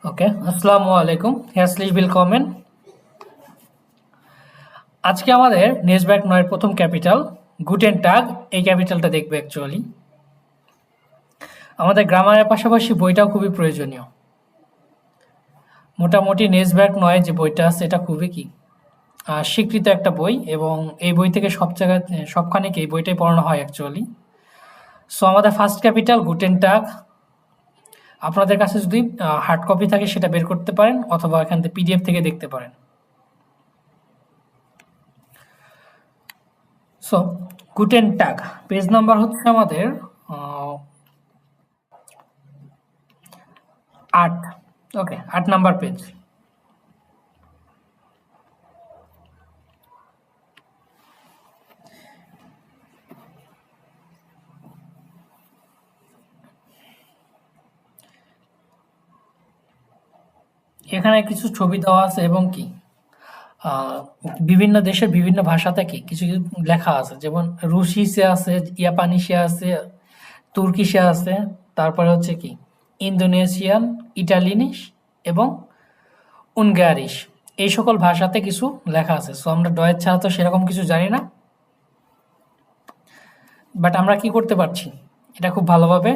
ওকে, আসসালামু আলাইকুম। হেয়ারলি willkommen। আজকে আমাদের নেসব্যাক ৯ প্রথম ক্যাপিটাল গুটেন টাগ, এই ক্যাপিটালটা দেখবে। অ্যাকচুয়ালি আমাদের গ্রামারের পাশাপাশি বইটাও খুবই প্রয়োজনীয়। মোটামুটি নেসব্যাক ৯ যে বইটা আছে এটা খুবই স্বীকৃত একটা বই, এবং এই বই থেকে সব জায়গায় সবখানে এই বইটাই পড়ানো হয় অ্যাকচুয়ালি। সো আমাদের ফার্স্ট ক্যাপিটাল গুটেন টাগ। আপনাদের কাছে যদি হার্ড কপি থাকে সেটা বের করতে পারেন, অথবা এখান থেকে পিডিএফ থেকে দেখতে পারেন। সো গুটেন টাগ পেজ নাম্বার হচ্ছে আমাদের ৮। ওকে, ৮ নাম্বার পেজ। এখানে কিছু ছবি দেওয়া আছে এবং বিভিন্ন দেশের বিভিন্ন ভাষাতে কিছু কিছু লেখা আছে, যেমন রুশিসে আছে, জাপানিসে আছে, তুর্কিশে আছে, তারপরে হচ্ছে ইন্দোনেশিয়ান, ইটালিনিশ এবং উনগারিশ, এই সকল ভাষাতে কিছু লেখা আছে। সো আমরা ডয়ের ছাড়া তো সেরকম কিছু জানি না, বাট আমরা কি করতে পারছি, এটা খুব ভালোভাবে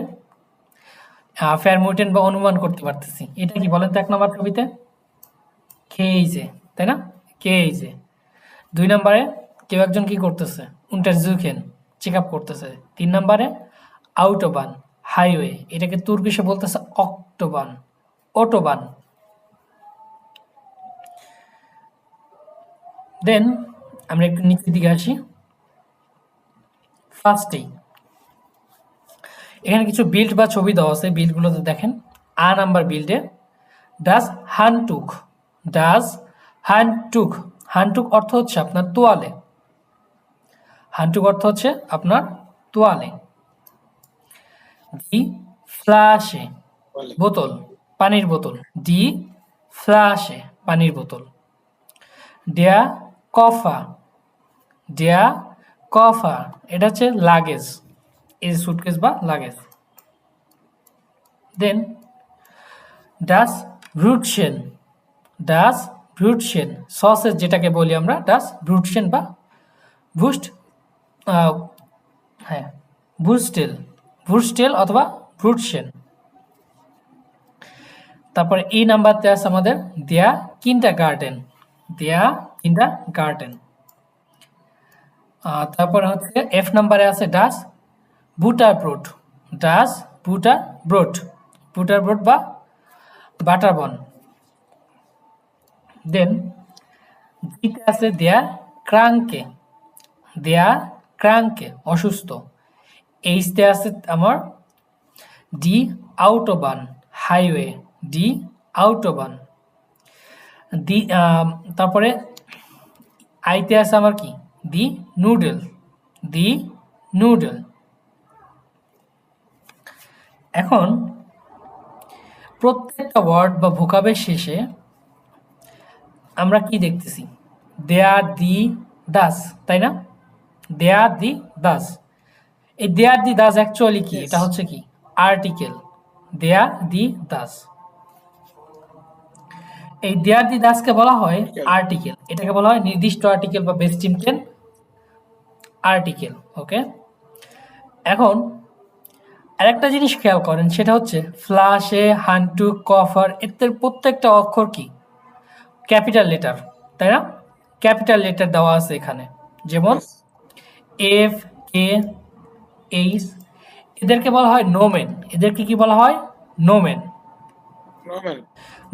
ফ্যারমুটেন বা অনুমান করতে পারতেছি। এটা কি বলেন তো ১ নম্বর ছবিতে খেয়েছে, তাই না? খেয়েছে। ২ নম্বরে কেউ একজন কি করতেছে, untersuchen, চেক আপ করতেছে। ৩ নম্বরে আউটোবান, হাইওয়ে, এটাকে তুর্কিশে বলতেছে অক্টোবান, অটোবান। দেন আমরা একটু নিচের দিকে আসি। ফার্স্টেই এখানে কিছু বিল্ড বা ছবি দেওয়া আছে, বিল্ডগুলোতে দেখেন। আ নাম্বার বিল্ডে ডাস হ্যান্ডটুক, ডাস হ্যান্ডটুক, হ্যান্ডটুক অর্থ হচ্ছে আপনার তোয়ালে, হ্যান্ডটুক অর্থ হচ্ছে আপনার তোয়ালে। ডি ফ্লাশে, বোতল, পানির বোতল, ডি ফ্লাশে, পানির বোতল। ডেয়া কফা, ডেয়া কফা, এটা হচ্ছে লাগেজ, এই সুটকেস বা লাগেজ। দেন ডাস ব্রুটশেন, ডাস ব্রুটশেন, সসেজ যেটাকে বলি আমরা, ডাস ব্রুটশেন বা ভুস্ট, হ্যাঁ ভুস্টেল, ভুস্টেল অথবা ব্রুটশেন। তারপরে এই নাম্বারতে আছে আমাদের দেয়া কিন্ডার গার্ডেন, দেয়া কিন্ডার গার্ডেন। তারপরে হচ্ছে এফ নাম্বারে আছে ডাস বুটার ব্রোড, ডাস বুটার ব্রোড, বুটার ব্রোড বা বাটার বন। দেন জিতে আছে দেয়া ক্রাঙ্কে, দেয়া ক্রাঙ্কে, অসুস্থ। এইচতে আছে আমার ডি আউটোবান, হাইওয়ে, ডি আউটোবান। দি তারপরে আইতে আছে আমার দি নুডল, দি নুডল। এখন প্রত্যেকটা ওয়ার্ড বা ভোকাবের শেষে আমরা কি দেখতেছি, দেয়ার দি দাস, তাই না? দেয়ার দি দাস, এই দেয়ার দি দাস অ্যাকচুয়ালি কি, এটা হচ্ছে আর্টিকেল, দেয়ার দি দাস। এই দেয়ার দি দাসকে বলা হয় আর্টিকেল, এটাকে বলা হয় নির্দিষ্ট আর্টিকেল বা বেস্টিমটেন আর্টিকেল। ওকে, এখন আরেকটা জিনিস খেয়াল করেন, সেটা হচ্ছে ফ্লাশে, হান্টু, কফার, এদের প্রত্যেকটা অক্ষর ক্যাপিটাল লেটার, তাই না? ক্যাপিটাল লেটার দেওয়া আছে এখানে, যেমন এফ, কে, এইচ, এদেরকে বলা হয় নোমেন। এদেরকে কি বলা হয়? নোমেন,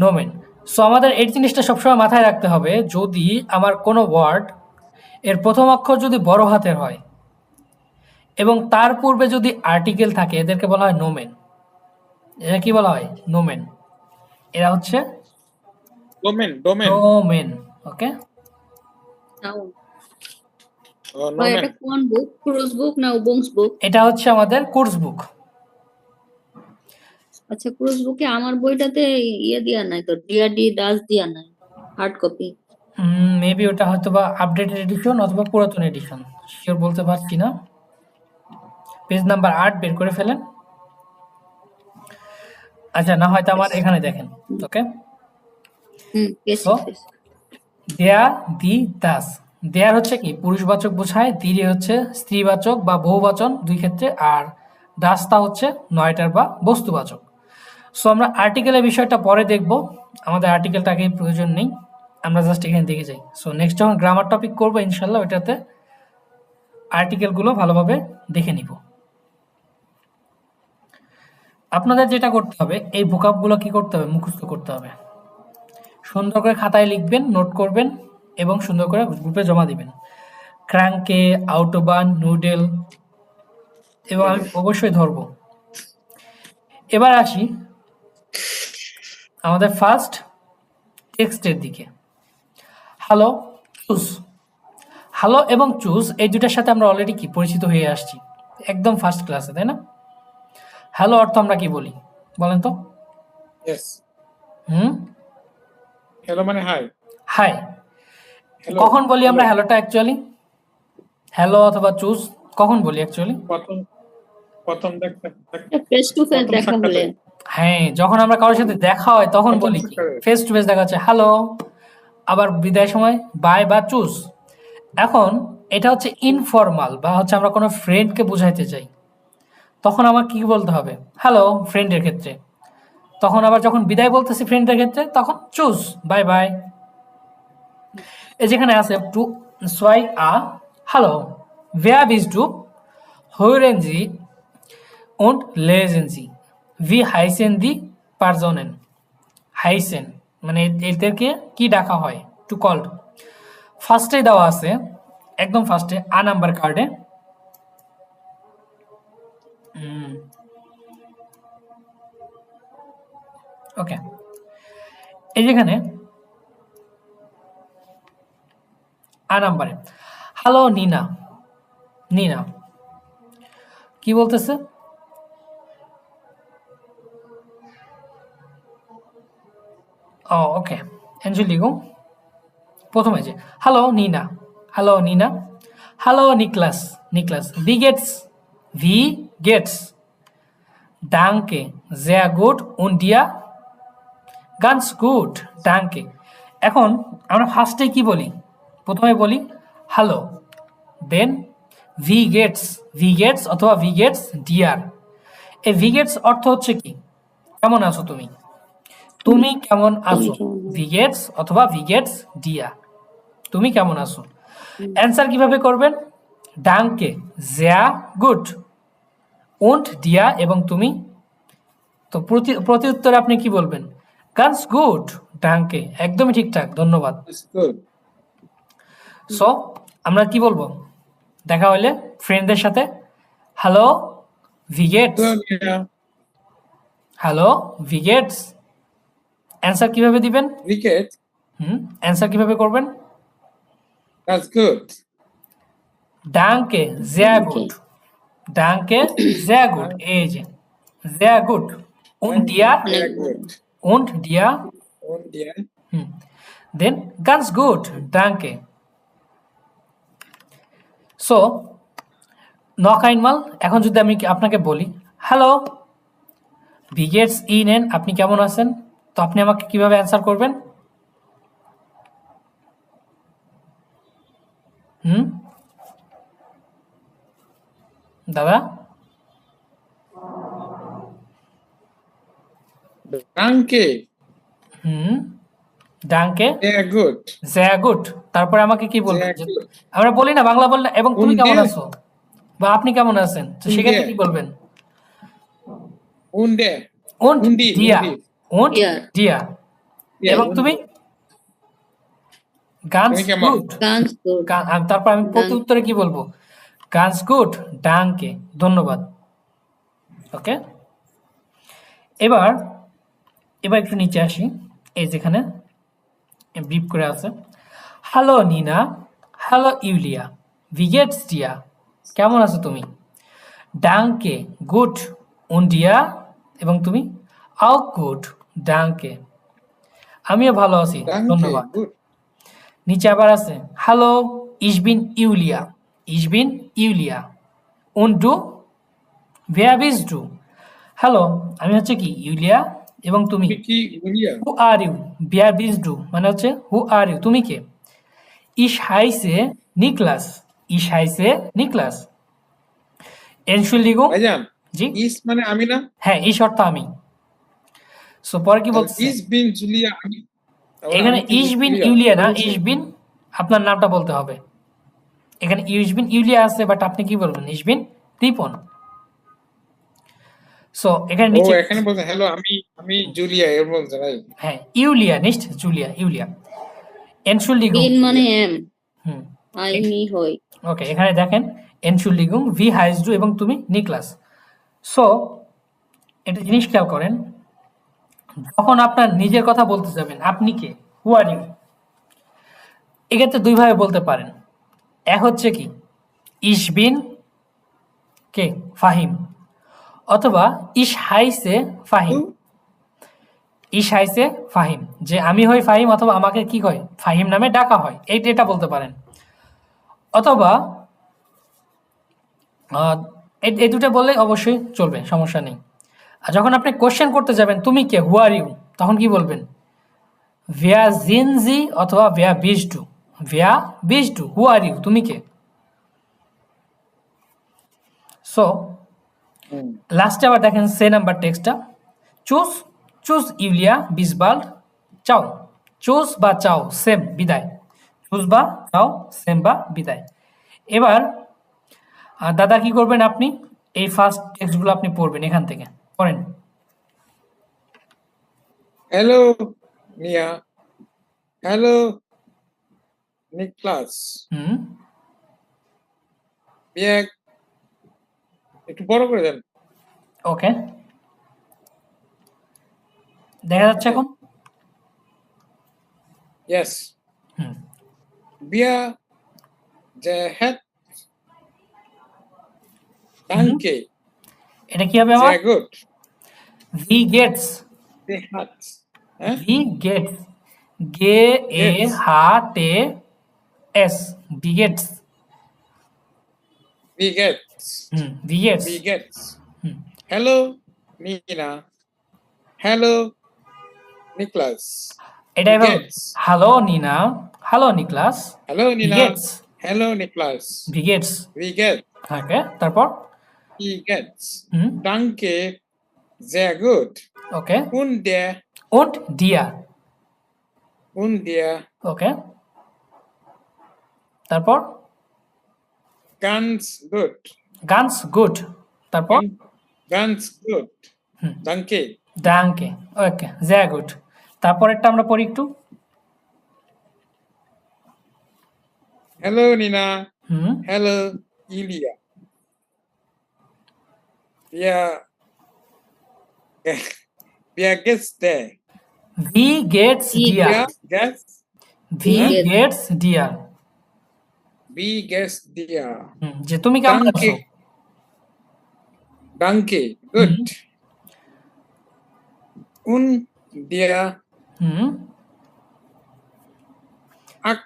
নোমেন। সো আমাদের এই জিনিসটা সবসময় মাথায় রাখতে হবে, যদি আমার কোনো ওয়ার্ড এর প্রথম অক্ষর যদি বড় হাতের হয় এবং তার পূর্বে যদি আর্টিকেল থাকে, এদেরকে বলা হয় নোমেন। এরা কি বলা হয়? নোমেন। এরা হচ্ছে নোমেন। ওকে, এটা কোন বুক, ক্রুজ বুক না ওবংস বুক? এটা হচ্ছে আমাদের কোর্স বুক। আচ্ছা, ক্রুজ বুকে আমার বইটাতে ইয়ে দিয়া নাই তো, ডিআরডি দাস দিয়া নাই, হার্ড কপি। মেবি ওটা হয়তো বা আপডেটেড এডিশন অথবা পুরাতন এডিশন, শিওর বলতে পারছি না। পেজ নাম্বার ৮ বের করে ফেলেন। আচ্ছা, না হয়তো আমার এখানে দেখেন। ওকে, পেয়েছি সো দেয়ার, দি, দাস। দেয়ার হচ্ছে কি পুরুষবাচক বোঝায়, দিরে হচ্ছে স্ত্রীবাচক বা বহুবচন দুই ক্ষেত্রে, আর দাসটা হচ্ছে নয়টার বা বস্তুবাচক। সো আমরা আর্টিকেলের বিষয়টা পরে দেখব, আমাদের আর্টিকেলটা আগে প্রয়োজন নেই, আমরা জাস্ট এখানে দেখে যাই। সো নেক্সট যখন গ্রামার টপিক করবো ইনশাল্লাহ ওইটাতে আর্টিকেলগুলো ভালোভাবে দেখে নিব। আপনাদের যেটা করতে হবে, এই ভোকাবগুলো কি করতে হবে, মুখস্থ করতে হবে। সুন্দর করে খাতায় লিখবেন, নোট করবেন এবং সুন্দর করে গ্রুপে জমা দিবেন। ক্র্যাঙ্কে, আউটোবান, নুডেল, এবং আমি অবশ্যই ধরবো। এবার আসি আমাদের ফার্স্ট টেক্সটের দিকে। Hello, choose. হ্যালো এবং চুজ এই দুটার সাথে আমরা অলরেডি কি পরিচিত হয়ে আসছি একদম ফার্স্ট ক্লাসে, তাই না? হ্যালো অর্থ আমরা কি বলি বলেন তো? Yes. হুম, Hello মানে হাই। হাই। Hello. কখন বলি আমরা Hello. হ্যালোটা অ্যাকচুয়ালি? হ্যালো অথবা চুজ কখন বলি অ্যাকচুয়ালি? প্রথম প্রথম ফেস টু ফেস প্রথম দেখা সাক্ষাতে। বলে। হ্যাঁ, যখন আমরা কারোর সাথে দেখা হয় তখন প্রথম বলি কি সাক্ষাতে। ফেস টু ফেস দেখা হচ্ছে হ্যালো, আবার বিদায় সময় বাই বা চুজ। এখন এটা হচ্ছে ইনফর্মাল বা হচ্ছে আমরা কোনো ফ্রেন্ডকে বোঝাইতে চাই, তখন আমার কি বলতে হবে? হ্যালো ফ্রেন্ডের ক্ষেত্রে। তখন আবার যখন বিদায় বলতেছি ফ্রেন্ডের ক্ষেত্রে তখন চুজ, বাই বাই। এই যেখানে আছে টু সোয়াই আ hello, wer bist du, hören Sie und lesen Sie, wie heißen die Personen, হাইসেন মানে এদেরকে কি ডাকা হয়, টু কল্ড। ফার্স্টে দেওয়া আছে, একদম ফার্স্টে আ নাম্বার কার্ডে। ওকে, এই যেখানে আ নাম্বারে হ্যালো নিনা। নিনা কি বলতেছে? ও ওকে, অ্যাঞ্জেলিগো। প্রথমে যে hello Nina, hello Nina, hello Niklas, Niklas, ভি গেটস, ডাঙ্কে, sehr gut und dir, ganz gut, danke। এখন আমরা ফার্স্টে কি বলি? প্রথমে বলি হ্যালো, দেন ভি গেটস অথবা ভি গেটস ডিয়ার। এই ভি গেটস অর্থ হচ্ছে কি কেমন আছো তুমি, তুমি কেমন আছো, ভি গেটস অথবা ভি গেটস ডিয়া, তুমি কেমন আছো। অ্যান্সার কিভাবে করবেন? ডাঙ্কে, sehr gut und dir এবং তুমি। তো প্রতি উত্তরে আপনি কি বলবেন? ganz gut, danke, একদমই ঠিকঠাক, ধন্যবাদ। It's good. সো আমরা কি বলবো দেখা হলে ফ্রেন্ডদের সাথে? Hello V Gates, Hello, Nina. Hello V Gates. Answer কিভাবে দিবেন? Wicket. অ্যান্সার কিভাবে করবেন? That's good. ডাঙ্কে, sehr gut, ডাঙ্কে, sehr gut, এই যে sehr gut und dir, Very good. und dir, Und dir? then ganz gut, danke। সো নক আইনমাল। এখন যদি আমি আপনাকে বলি হ্যালো ভিগেটস ইনেন, আপনি কেমন আছেন, তো আপনি আমাকে কিভাবে অ্যান্সার করবেন? দাদা? Danke. ডাঙ্কে, Sehr gut. sehr gut, তারপরে আমাকে কি বলবেন? Sehr gut. আমরা বলি না বাংলা বললে এবং তুমি Und কেমন dir? আছো বা আপনি কেমন আছেন, তো Und সেক্ষেত্রে dir? কি বলবেন? Und der? und Und die? dir, und Dir. dir, Ja, এবং und তুমি? ganz তুমি কেমন? gut, guns good. তারপর আমি প্রতি উত্তরে কি বলবো? ganz gut, danke, ধন্যবাদ। ওকে, এবার একটু নিচে আসি, এই যেখানে ব্রিফ করে আছে হ্যালো নিনা, হ্যালো ইউলিয়া, ভি গেটস ডিয়া, কেমন আছো তুমি? ডাঙ্কে, গুড, und dir, এবং তুমি? auch gut, danke, আমিও ভালো আছি, Danke. ধন্যবাদ। Gut. নিচে আবার আছে hello ich bin ইউলিয়া, ich bin ইউলিয়া, und du, wer bist du, hello আমি হচ্ছে কি ইউলিয়া, এবং তুমি। তুমি কি জুলিয়া? Who are you? বিয়ার বিজ ডু মানে হচ্ছে হু আর ইউ, তুমি কে? ইশ হাইসে নিকলাস, ইশ হাইসে নিকলাস। এনশুলিগুং, ভাইজান, জি ইস মানে আমি না? হ্যাঁ, ইশ অর্থ আমি। সো পরে কি তাহলে বলছে? ইস বিন জুলিয়া আমি, তারপরে এখানে আমি কি ইশ বিন জুলিয়া ইউলিয়া না, বলছে? ইশ বিন আপনার নামটা বলতে হবে। এখানে ইশ বিন ইউলিয়া আছে, বাট আপনি কি বলবেন? ইশ বিন রিপন। সো এখানে ও নিচে এখানে বলছে হ্যালো আমি জুলিয়া এর বলছে ভাই। হ্যাঁ ইউলিয়া, নিশ্চ জুলিয়া ইউলিয়া। এনশুলিগুং, বিন মানে এম, হুম আই মি হই। ওকে, এখানে দেখেন এনশুলিগুং ভি হাইজ ডু এবং তুমি নিকলাস। সো একটা জিনিস খেয়াল করেন, যখন আপনার নিজের কথা বলতে যাবেন, আপনি কে, হু আর ইউ, এক্ষেত্রে দুইভাবে বলতে পারেন। এক হচ্ছে কি ইশ বিন কে ফাহিম, অথবা ইশ হাইসে ফাহিম। ইশ হাইসে ফাহিম, যে আমি হই ফাহিম, অথবা আমাকে কি হয় ফাহিম নামে ডাকা হয়, এটা বলতে পারেন। অথবা এই দুটো বললে অবশ্যই চলবে, সমস্যা নেই। আর যখন আপনি কোশ্চেন করতে যাবেন তুমি কে, হু আর ইউ, তখন কি বলবেন? ভিয়া জিনজি অথবা ভিয়া বিজ টু। ভিয়া বিজ টু, হু আর ইউ, তুমি কে? সো হুম। লাস্টে আবার দেখেন সে নাম্বার টেক্সটটা, চুজ চুজ ইউলিয়া বিসবাল্ড চাও। চুজ বা চাও সেম, বিদায়। চুজ বা চাও সেম বা বিদায়। এবার দাদা কি করবেন, আপনি এই ফার্স্ট টেক্সটগুলো আপনি পড়বেন এখান থেকে, পড়েন। হ্যালো মিয়া, হ্যালো নিকলাস, হুম মিয়া একটু বড় করে দেন। ওকে, দেখা যাচ্ছে এখন? ইয়েস, হুম বিয়া যে হ্যাট ডানকে এটা কি হবে যে আমার? গুড ভি গেটস, যে হাট, হ্যাঁ ভি গেটস, গে এ গেটস হা টে এস, ভি গেটস। বি গেটস ভি গেটস। বি গেটস হুম হ্যালো নিনা, হ্যালো নিকলাস, এটা বি এভাবে, গেটস hello Nina, hello Niklas, hello ভি নিনা, গেটস, হ্যালো নিকলাস, ভি গেটস। বি গেট ওকে, তারপর বি গেটস হুম ডানকে যে গুড okay, und der und dir, und der okay, তারপর ganz gut গানস গুড, তারপর ganz gut হুম danke ডাঙ্কে, ওকে, sehr গুড। তারপরেরটা আমরা পড়ি একটু। hello Nina, হুম hello Ilya, wer wer geht's there? ভি গেটস ই ডিয়ার, Wer geht's? ভি ই গেট, গেটস ডিয়ার, Wie geht's dir? যে তুমি কেমন Danke, আছো। danke, হুম gut. Und dir হুম auch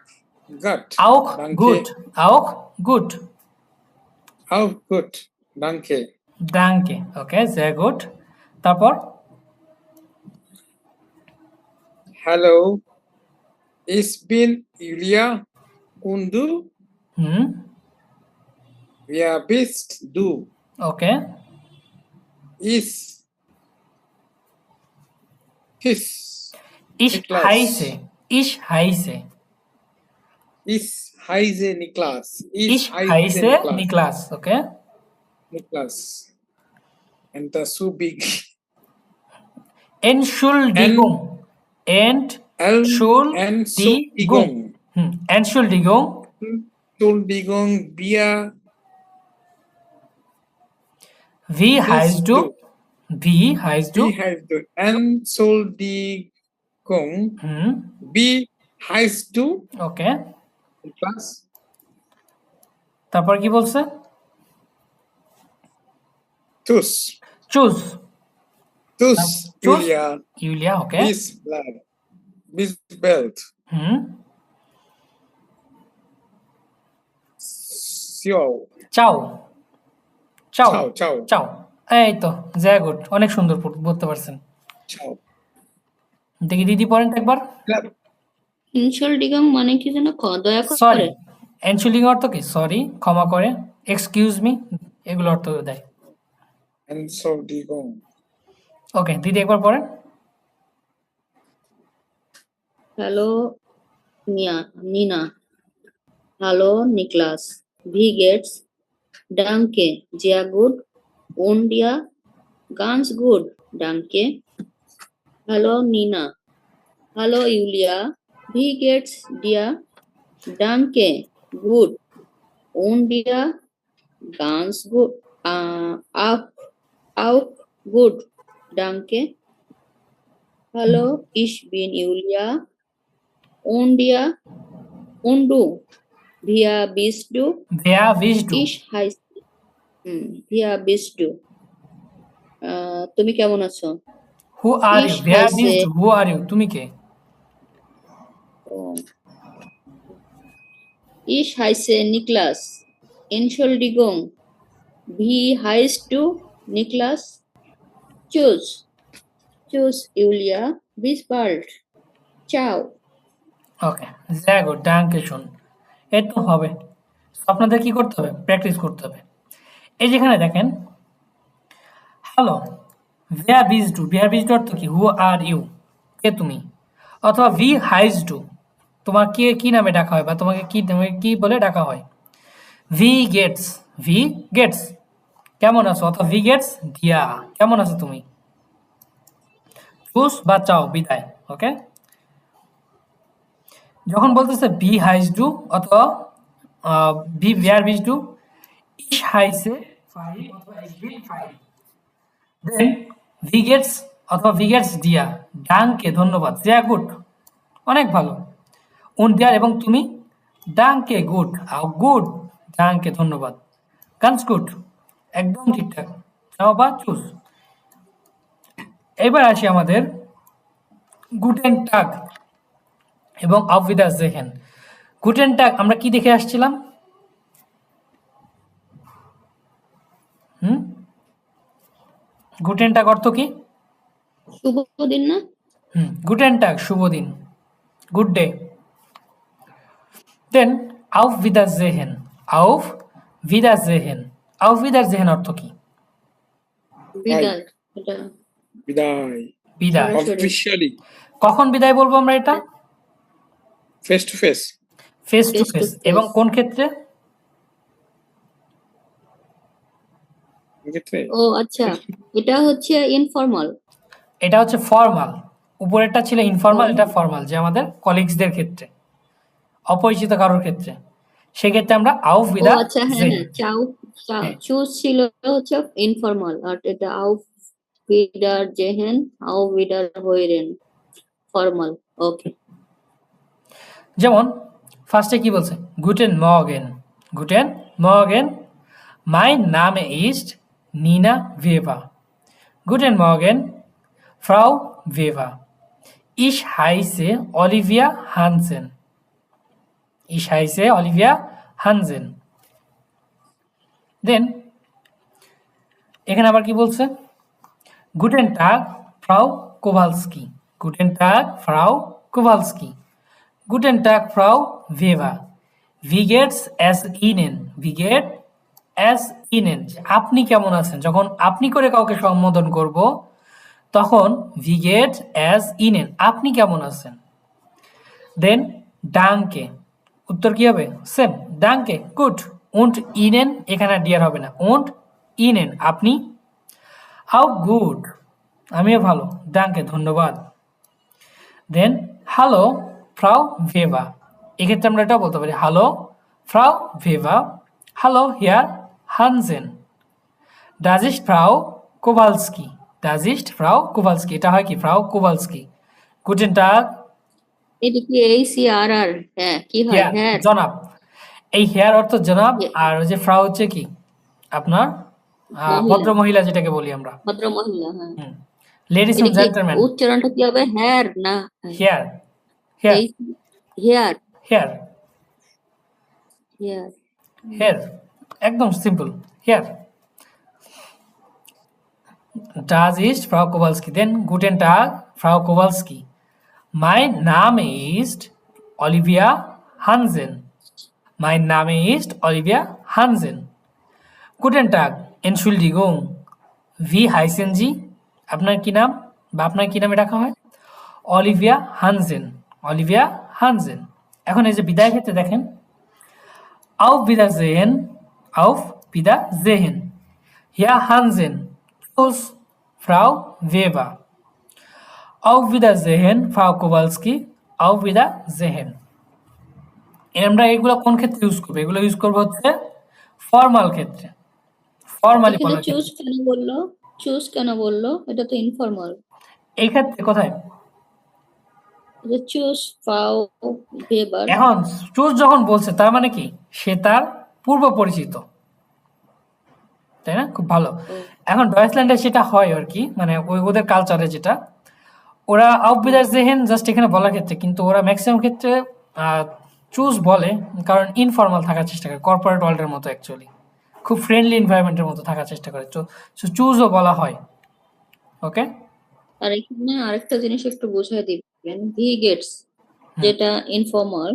gut. auch Danke, gut, auch gut, auch gut. Danke. danke, ওকে, sehr gut। তারপর Hallo, ich bin Ilya und du? Hmm Wer bist du? Okay, Ich, his, ich Niklas. heiße, ich heiße, Ich heiße Niklas. ich heiße Niklas, okay. Niklas. And the so big. Entschuldigung, Entschuldigung, Entschuldigung. Entschuldigung, Entschuldigung, wie heißt bist du? du? Wie heißt du? Wie heißt du? Entschuldigung, hmm wie heißt du? Okay, Niklas? তারপর কি বলছে? Tus. চুজ, Tus, চুজ Julia. Julia, okay, Bis blood. Bis belt. হুম Ciao. চাও, চাও, Ciao, ciao. চাও, এই তো, very good, অনেক সুন্দর বলতে পারছেন। Ciao. দেখি দিদি পড়েন তো একবার। Clap. ইনশাল্ডিগাম মানে কি যেন দয়া সরি, করে? এনশুলিং অর্থ কি? সরি, ক্ষমা করে, এক্সকিউজ মি, এগুলো অর্থ দেয়। Entschuldigung. ওকে, দিদি একবার পড়েন। হ্যালো নিনা, হ্যালো নিকলাস, ভি গেটস, ডাঙ্কে, জিয়া গুড, ওন ডিয়া, গানস গুড, ডাঙ্কে, হ্যালো নিনা, হ্যালো ইউলিয়া, ভি গেটস ডিয়া, ডাঙ্কে, গুড, ওন ডিয়া, গানস গুড, আপ, আউট, গুড, ডাঙ্কে, হ্যালো ইশ বিন ইউলিয়া, ওন ডিয়া, উন্ডু, ভিয়া বিস্ডু, ভেয়া বিশ ডু। ইশ হাই, ভিয়া বিস্ডু, তুমি কেমন আছো? হু আর ইউ? ইশ ভেয়া বিশ হাইসে, ডু, হু আর ইউ? তুমি কে? ইশ হাইসে নিকলাস, এনশোল্ডিগং, ভি হাইস টু নিকলাস, চুজ, চুজ ইউলিয়া, বিস বাল্ট, চাও। ওকে, sehr gut, danke schön। এই তো হবে। আপনাদের কি করতে হবে? প্র্যাকটিস করতে হবে। এই যেখানে দেখেন, হ্যালো, ভেয়া বিজ ডু, ভেয়া বিজ ডু অর্থ কি? হু আর ইউ? কে তুমি? অথবা ভি হাইজ ডু, তোমার কে কি নামে ডাকা হয় বা তোমাকে কি নামে কি বলে ডাকা হয়? ভি গেটস, ভি গেটস, কেমন আছো? অথবা ভি গেটস দিয়া, কেমন আছো তুমি? চুজ বা চাও, বিদায়। ওকে, যখন বলতেছে বি হাইজ ডু অথবা বি ভেয়ার বিজ ডু, ইশ হাইসে ফাইভ অথবা ইশ বিল ফাইভ, দেন ভি গেটস অথবা ভি গেটস দিয়া, ডাংকে ধন্যবাদ, sehr গুড অনেক ভালো, উন দেয়ার এবং তুমি, ডাংকে গুড, গুড, ডাংকে ধন্যবাদ, গানস গুড একদম ঠিকঠাক, চাও বা চুজ। এবার আসি আমাদের গুটেন টাগ এবং auf Wiedersehen। গুটেন টাগ আমরা কি দেখে আসছিলাম? হুম, গুটেন টাগ অর্থ কি? শুভ দিন না? গুটেন টাগ শুভ দিন, গুড ডে। দেন auf Wiedersehen, auf Wiedersehen, auf Wiedersehen অর্থ কি? বিদায়, এটা Bidai. বিদায়। সরাসরি। Officially. কখন বিদায় বলবো আমরা এটা? Face to face. Face to Face to face. face। এবং কোন ক্ষেত্রে? ক্ষেত্রে ও আচ্ছা, এটা হচ্ছে ইনফর্মাল। এটা হচ্ছে ফর্মাল। উপরেরটা ছিল ইনফর্মাল, এটা ফর্মাল, যে আমাদের কলিগসদের ক্ষেত্রে, অপরিচিত কারোর ক্ষেত্রে। সেক্ষেত্রে আমরা auf ও আচ্ছা, হ্যাঁ Wiedersehen। হ্যাঁ, চাও, হ্যাঁ, চুজ ছিল হচ্ছে ইনফর্মাল, আর এটা আউফ উইদার জেহেন, আউ উইদার হইরেন, ফর্মাল। ওকে, যেমন ফার্স্টে কি বলছে? Guten Morgan, Guten Morgan, mein Name ist Nina Weber, Guten Morgen, Frau Weber. Ich heiße Olivia Hansen. Ich heiße Olivia Hansen. Then এখানে আবার কি বলছে? Guten Tag, Frau Kowalski. Guten Tag, Frau Kowalski. Guten Tag, Frau Weber. Wie geht's es Ihnen? Wie geht es Ihnen? আপনি কেমন আছেন? যখন আপনি করে কাউকে সম্বোধন করব তখন wie geht es Ihnen? আপনি কেমন আছেন? দেন ডাংকে, উত্তর কি হবে? সেম, ডাংকে গুড, উন্ট ইনেন, এখানে ডিয়ার হবে না, উন্ট ইনেন আপনি, হাউ গুড আমিও ভালো, ডাংকে ধন্যবাদ। দেন হ্যালো ফ্রাউ ভেভা, এক্ষেত্রে আমরা এটাও বলতে পারি হ্যালো ফ্রাউ ভেভা, হ্যালো হিয়ার হানজেন, ডাজ ইস্ট ফ্রাউ কোভালস্কি, ডাজ ইস্ট ফ্রাউ কোভালস্কি, এটা হয় কি ফ্রাউ কোভালস্কি। গুটেন টাগ, এটা কি ACRR? হ্যাঁ, কি হয়? হেয়ার হ্যাঁ, জনাব, এই হেয়ার অর্থ জনাব, আর ওই যে ফ্রাউ হচ্ছে কি আপনার ভদ্র মহিলা, মহিলা যেটাকে বলি আমরা। ভদ্র মহিলা, হ্যাঁ। লেডিস এটা এন্ড কি জেন্টলম্যান। উচ্চারণটা কি হবে? হ্যার না হেয়ার, হেয়ার, এই হেয়ার, হেয়ার, হেয়ার। হেয়ার, একদম সিম্পল, হেয়ার। Das ist Frau Kowalski. Then guten Tag, Frau Kowalski. Mein Name ist Olivia Hansen. Mein Name ist Olivia Hansen. Guten Tag, Entschuldigung. Wie heißen Sie? আপনার কি নাম বা আপনার কি নামে ডাকা হয়? অলিভিয়া হানজেন। অলিভিয়া হানজেন। এখন এই যে বিদায় ক্ষেত্রে দেখেন, auf Wiedersehen, auf Wiedersehen. Herr Hansen, tschüss, Frau Weber. Auf Wiedersehen, Frau Kowalski, auf Wiedersehen. আমরা এগুলো কোন ক্ষেত্রে ইউজ করবো? এগুলো ইউজ করবো হচ্ছে ফর্মাল ক্ষেত্রে, ফর্মালি এখানে বলার চুজ ক্ষেত্রে। কেন বললো? চুজ কেন বললো? এটা তো ইনফর্মাল। এই ক্ষেত্রে কোথায়? চুজ ফাও ভেবার। এখন চুজ যখন বলছে তার মানে কি সে তার পূর্ব পরিচিত, তাই না? খুব ভালো। এখন ডয়েচল্যান্ডে সেটা হয় আর কি, মানে ওদের কালচারে যেটা, ওরা আউটবিদার জেহেন জাস্ট এখানে বলার ক্ষেত্রে, কিন্তু ওরা ম্যাক্সিমাম ক্ষেত্রে চুজ বলে, কারণ ইনফর্মাল থাকার চেষ্টা করে, কর্পোরেট ওয়ার্ল্ডের মতো অ্যাকচুয়ালি খুব ফ্রেন্ডলি এনভায়রনমেন্টের মতো থাকার চেষ্টা করে, তো চুজও বলা হয়। ওকে, আর এখানে আরেকটা জিনিস একটু বোঝাই দিবেন, ভি গেটস যেটা ইনফর্মাল,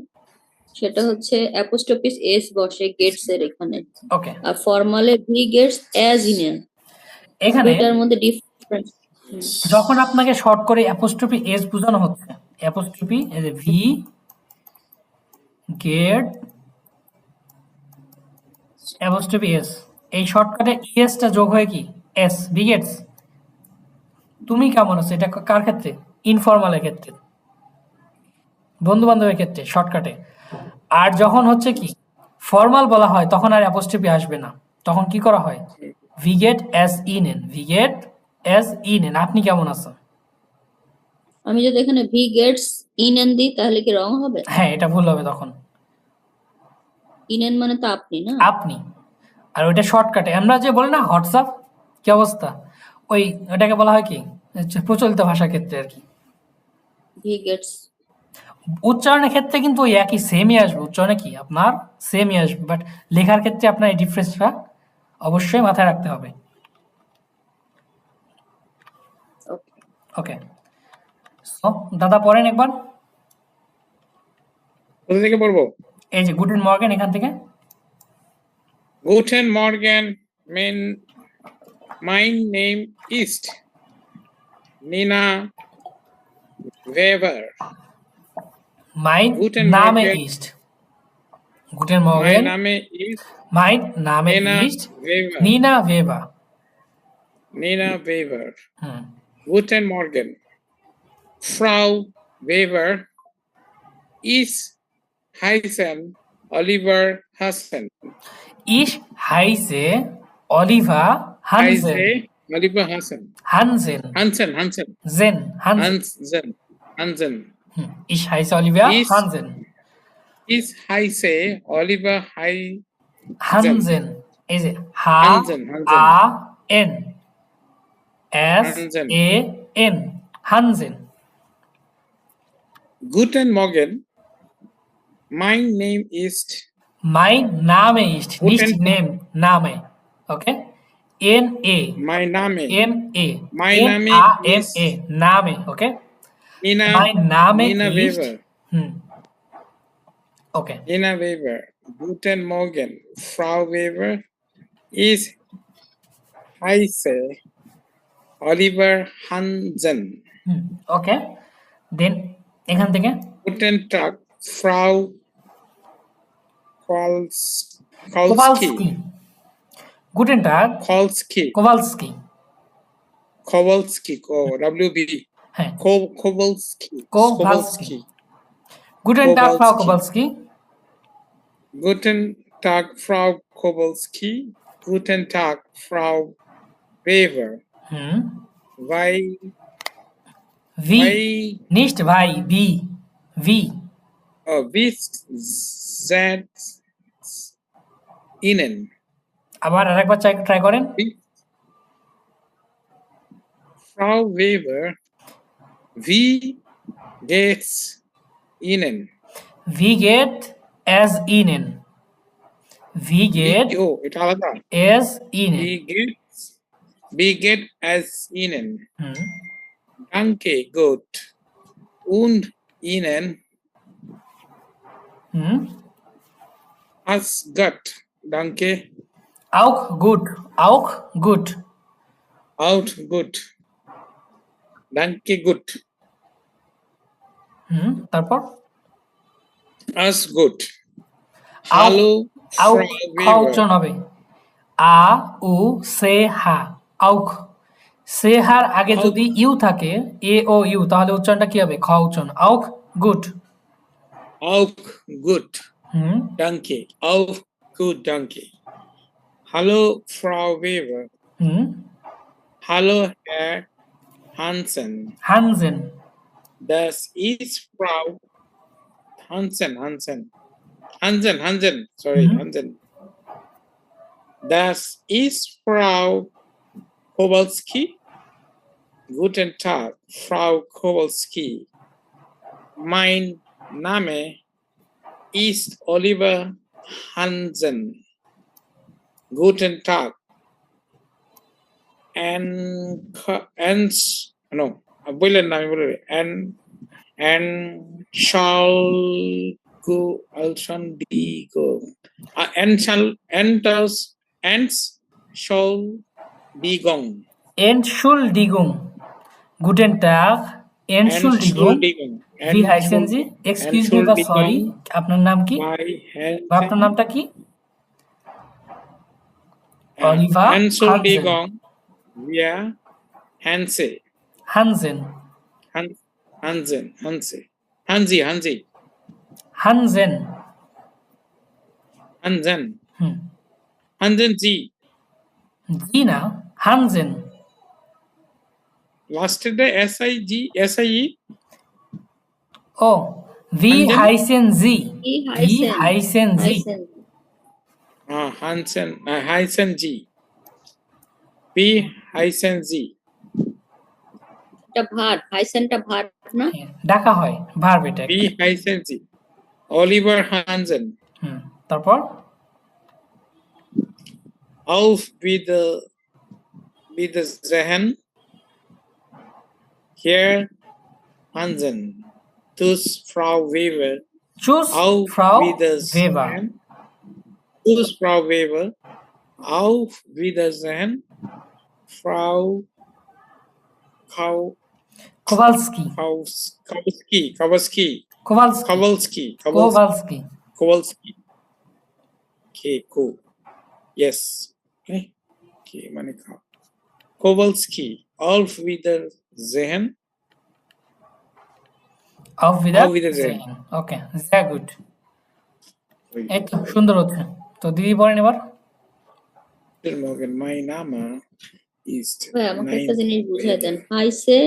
সেটা হচ্ছে অ্যাপোস্ট্রোফিস এস বসে গেটস এর এখানে, ওকে। আর ফর্মালে ভি গেটস অ্যাজ ইন। এখানে এটার মধ্যে ডিফারেন্স। যখন আপনাকে শর্ট করে অ্যাপোস্ট্রফি এস বোঝানো হচ্ছে, অ্যাপোস্ট্রফি এই যে ভি গেট অ্যাপোস্ট্রফি এস, এই শর্টকাটে ইএসটা যোগ হয়ে কি এস, ভি গেটস। তুমি কেমন আছো, এটা কার ক্ষেত্রে? ইনফর্মালের ক্ষেত্রে, বন্ধু বান্ধবের ক্ষেত্রে শর্টকাটে। আর যখন হচ্ছে কি ফর্মাল বলা হয় তখন আর অ্যাপোস্ট্রফি আসবে না, তখন কি করা হয়? ভি গেট এস ইন এন, ভি গেট এস ইন এন, আপনি কেমন আছেন। আমি যদি এখানে ভি গেটস ইন এন দিই তাহলে কি রং হবে? হ্যাঁ, এটা ভুল হবে তখন। ইন এন মানে তো আপনি না? আপনি। আর ওইটা শর্টকাটে আমরা যে বলি না হোয়াটসঅ্যাপ, কি অবস্থা, ওই ওটাকে বলা হয় কি প্রচলিত ভাষার ক্ষেত্রে আর কি। ভি গেটস উচ্চারণের ক্ষেত্রে কিন্তু ওই একই সেমই আসবে, উচ্চারণে কি আপনার সেমই আসবে, বাট লেখার ক্ষেত্রে আপনার এই ডিফারেন্সটা অবশ্যই মাথায় রাখতে হবে। ওকে। ওকে, সো দাদা পড়েন একবার। কোথা থেকে পড়বো? এই যে গুটেন মর্গেন, এখান থেকে। Guten Morgen, mein name ist Nina Weber. মাইন Guten নামে Morgen. ইস্ট, গুটেন Mein মর্গেন, Name ist মাইন নামে Nina ইস্ট Weber. Nina Weber. Nina Weber. হুম, Guten Morgen. Frau Weber ist heißen Oliver Hassen. ইস হাইসে Oliver Hansen, Heiße Oliver Hassen. Hansen, Hansen, Hansen. জেন হানজেন। Hansen. Hansen. হুম, ইস হাইসে Olivia Is Hansen, is heiße Oliver Hansen, এই যে হা Hansen, Hansen. আ এন এস Hansen. এ এন, Hansen. Guten Morgen. Mein Name ist মাই নামে ইস্ট, নিস্ট Guten নেম নামে, ওকে, এন এ mein Name. এম এ, Mein এন Name আ এম ist এ, নামে, ওকে। Nina মাই নামে Nina ইস্ট, Weber. হুম, okay. Nina Weber. Guten Morgen. Frau Weber ist heiße Oliver Hansen. হুম, ওকে। দেন এখান থেকে Guten Tag, Frau Kowalski. Kowalski, গুটেন টাগ Kowalski. Kowalski, Kowalski. WB. হ্যাঁ, Kowalski. কোভালস্কি, গুটেন টাগ ফ্রাউ Kowalski, Guten Tag, Frau Kowalski. Guten Tag, Frau Weber. হুম, Weil, ভি weil, নিস্ট ভাই, ভি ভি, wie seid Ihnen? আবার আরেকবার ট্রাই করেন। Wie, Frau Weber, wie geht's Ihnen? ভি গেট এস ইনেন, ভি গেট Oh, এটা আলাদা। এস ইনেন, Wie geht's Wie geht es Ihnen? হুম Danke, gut. Und Ihnen? হুম As gut. Danke. auch gut auch gut Out, gut. Danke, gut. তারপর As gut. auch Hallo, auch Frau খ Weber. উচ্চারণ হবে আ উ সে হা auch সে হার আগে Auch. যদি ইউ থাকে এ ও you তাহলে উচ্চারণটা কি হবে খ উচ্চারণ auch gut Auch gut. হুম Danke. Auch gut, danke. Hallo, Frau Weber. হুম Hallo, Herr Hansen. Hansen Das ist Frau Hansen. Sorry, Mhm. Hansen. Das ist Frau Kowalski. Guten Tag, Frau Kowalski. Mein Name ist Oliver Hansen. Guten Tag. Entschuldigung. Entschuldigung guten Tag Entschuldigung wie heißen Sie excuse me বা sorry আপনার নাম কি বা আপনার নামটা কি Oliver Hansen Entschuldigung. Ja, Hanse. Hansen Hansi. Hansen হুম Hansen Sie. জি না Hansen Last day SIG, SIE. oh wie Hansen? heißen Sie Wie wie heißen Sie Hansen, heißen Sie. Wie heißen Sie? এটা verb হাইসেনটা verb না ডাকা হয় verb এটা একটা। Wie heißen Sie? Oliver Hansen. হুম তারপর Auf with the Zehen. Here Hansen. Tus Frau Weber. choose Auf Frau with the Weber Zehen. Tus Frau Weber. Auf Wiedersehen, Frau Kowalski Kowalski. Okay, cool. Yes. Okay. Okay, মানে Kowalski. Auf Wiedersehen. Auf Wiedersehen ওকে sehr gut এই তো সুন্দর হচ্ছে তো দিদি পড়েন এবার Guten Morgen, mein Name ist ভাই আমাকে একটা জিনিস বুঝাই দেন হাইসে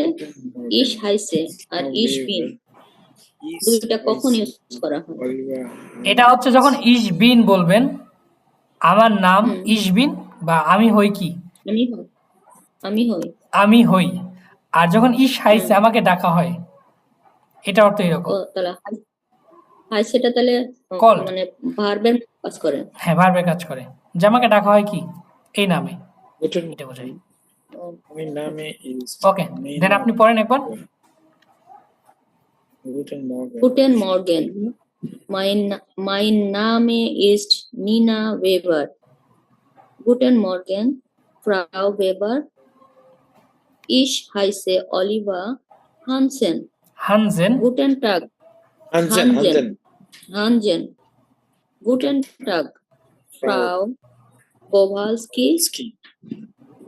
ইশ হাইসে আর ইশ বিন দুইটা কখন ইউজ করা হয় এটা হচ্ছে যখন ইশ বিন বলবেন আমার নাম ইশ বিন বা আমি হই কি আমি হই আর যখন ইশ হাইসে আমাকে ডাকা হয় এটা অর্থ এরকম তাহলে হাইসেটা তাহলে Called. মানে ভার্বের কাজ করে হ্যাঁ ভার্বের কাজ করে যে আমাকে ডাকা হয় কি এই নামে এটা বোঝায় My name is ওকে দেন আপনি পড়েন একবার Guten Morgen. Mein Name ist Nina Weber. Guten Morgen, Frau Weber. Ich heiße Oliver Hansen. Hansen Guten Tag. Hansen. Guten Tag, Frau Kowalski.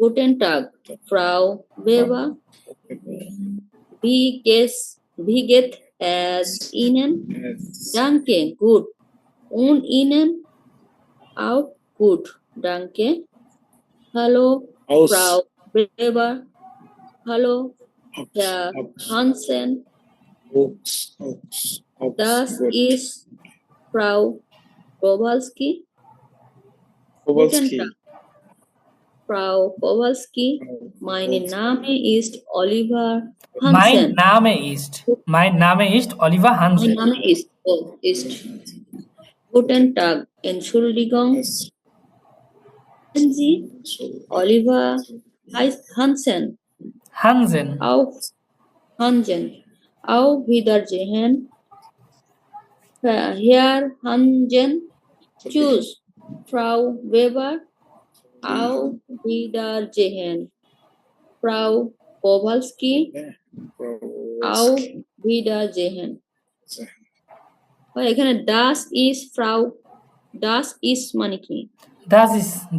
Guten Tag, Frau Weber. Wie geht es Ihnen? Danke, gut. Und Ihnen? Auch gut, danke. Hallo, Frau Weber. Hallo, Herr Hansen. Das ist Frau Kowalski. Guten Tag, Frau Kowalski. Mein Name ist Oliver Hansen. Mein Name ist Oliver Hansen. Mein Name ist. Guten Tag, Entschuldigung. Sie, Oliver Hansen, হানজেন, auf Hansen, auf Wiedersehen, Herr Hansen, choose Frau Weber, auf Wiedersehen, Frau Kowalski, auf Wiedersehen. এখানে das ist Frau, das ist মানে কি?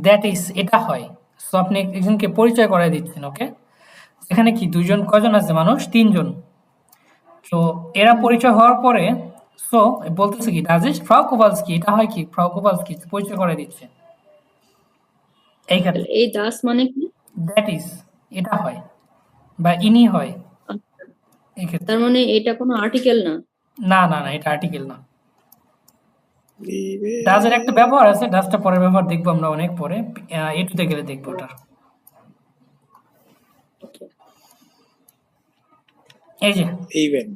That is এটা হয়। So আপনি একজনকে পরিচয় করাই দিচ্ছেন, ওকে? এখানে কি দুইজন, কজন আছে মানুষ? তিনজন। তো এরা পরিচয় হওয়ার পরে সো বলতেছে কি ডাজ ইজ ফ্রাউ কোভালস্কি, এটা হয় কি ফ্রাউ কোভালস্কি পরিচয় করাই দিচ্ছে এইখানে। এই das মানে কি? দ্যাট ইজ এটা হয় বা ইনি হয় আচ্ছা, এই ক্ষেত্রে। তার মানে এটা কোনো আর্টিকেল না। না না না, এটা আর্টিকেল না। ডাজের একটা ব্যবহার আছে, ডাজটা পরের ব্যবহার দেখবো আমরা অনেক পরে, এটুতে গেলে দেখবো ওটা। এই যে Even.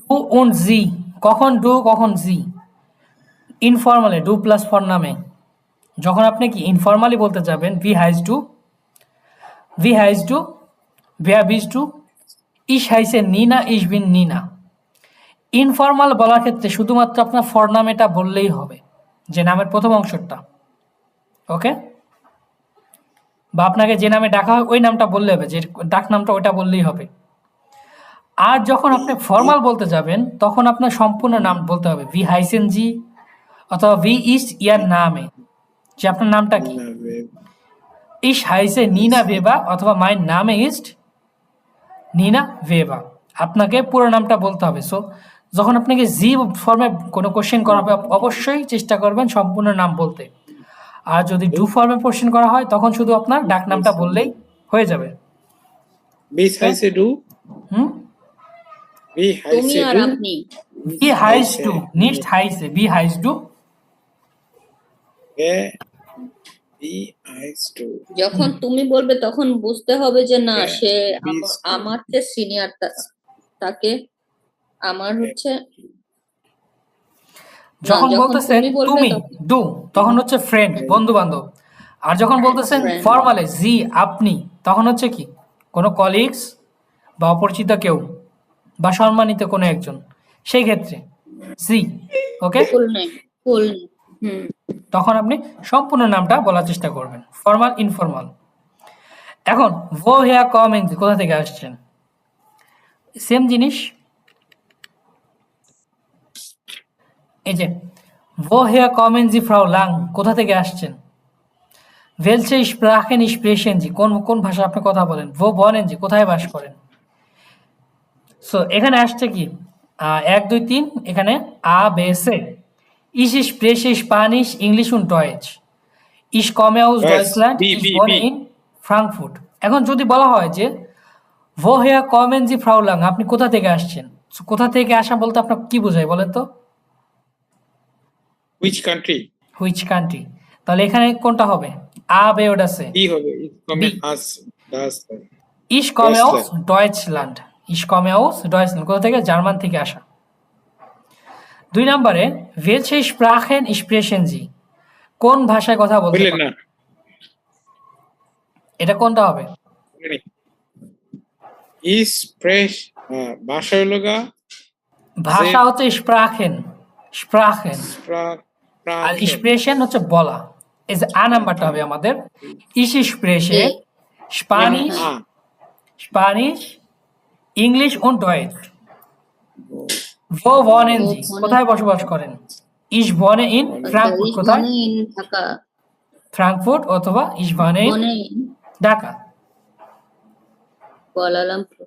ডু und জি, কখন ডু কখন জি? ইনফর্মালে ডু প্লাস ফর নামে যখন আপনি কি ইনফর্মালি বলতে যাবেন ভি হাইজ ডু, wer bist du, ich heiße Nina, ich bin Nina. Informal বলার ক্ষেত্রে শুধুমাত্র আপনার ফর নামেটা বললেই হবে, যে নামের প্রথম অংশটা, ওকে? বা আপনাকে যে নামে ডাকা হয় ওই নামটা বললে হবে, যে ডাক নামটা ওইটা বললেই হবে। আর যখন আপনি ফর্মাল বলতে যাবেন তখন আপনার সম্পূর্ণ নাম বলতে হবে, ভি হাইসেন জি অথবা ভি ইস্ট ইয়ার নামে, যে আপনার নামটা কি। Ich heiße নিনা ভেবা অথবা মাই নামে ইস্ট নিনা ভেবা, আপনাকে পুরো নামটা বলতে হবে। সো যখন আপনাকে জি ফর্মে কোনো কোশ্চেন করা হবে অবশ্যই চেষ্টা করবেন সম্পূর্ণ নাম বলতে। আর যদি ডু ফর্মে কোশ্চেন করা হয় তখন শুধু আপনার ডাক নামটা বললেই হয়ে যাবে। Wie heißt du? হুম, Wie তুমি heißt আর du? আপনি। ভি হাইস ডু, নিস্ট হাইসে, ভি হাইস ডু। Wer? Wie heißt du? যখন তুমি বলবে তখন বুঝতে হবে যে না হ্যাঁ, সে please. আমার চেয়ে সিনিয়র, তাকে আমার হচ্ছে যখন যখন বলতেছেন তুমি বলবে তুমি তখন- ডু তখন হচ্ছে ফ্রেন্ড, বন্ধু বান্ধব। আর যখন বলতেছেন Friend. ফর্মালে জি আপনি তখন হচ্ছে কি কোনো কলিগস বা অপরিচিত কেউ বা সম্মানিত কোনো একজন, সেই ক্ষেত্রে জি, ওকে? ফুল নেম, ফুল হুম। তখন আপনি সম্পূর্ণ নামটা বলার চেষ্টা করবেন, ফর্মাল ইনফর্মাল। এখন ভো হেয়া কমেন্ট কোথা থেকে আসছেন? সেম জিনিস, এই যে ভো হেয়া কমেন্ট জি ফ্রাউ লাং, কোথা থেকে আসছেন? ভেলসে স্প্রাখেন স্প্রেশন জি, কোন কোন ভাষা আপনি কথা বলেন? ভো বনেন জি, কোথায় বাস করেন? সো এখানে আসছে কি 1 2 3, এখানে আ বেসে Ich spreche Spanisch, English und Deutsch. Ich komme aus Yes, Deutschland, B, ich B, wohne B. in Frankfurt. এখন যদি বলা হয় যে woher kommen Sie Frau Lang, আপনি কোথা থেকে আসছেন? So, কোথা থেকে আসা বলতে আপনার কি বোঝায় বলেন তো? Which country? Which country? তাহলে এখানে কোনটা হবে? আ বে ওটা আছে। B হবে. It's coming B. as das. Ich komme aus Deutschland. Deutschland. Ich komme aus Deutschland. কোথা থেকে? জার্মান থেকে আসা। 2 নম্বরে welche Sprachen sprechen Sie? কোন ভাষায় কথা বলতে বললেন পারেন? না। এটা কোনটা হবে? Is fresh ভাষা হলো গা ভাষা হচ্ছে স্প্রাখেন, স্প্রাখেন। আর স্প্রেশন হচ্ছে বলা। এই যে আ নাম্বারটা হবে আমাদের ইস স্প্রেশে Spanish, Spanish, English und Deutsch. Wo wohnen Sie? কোথায় বসবাস করেন? Ich wohne in Frankfurt. কোথায়? ঢাকা, ফ্রাঙ্কফুর্ট অথবা ich wohne in বনে ঢাকা। কুয়ালালামপুর।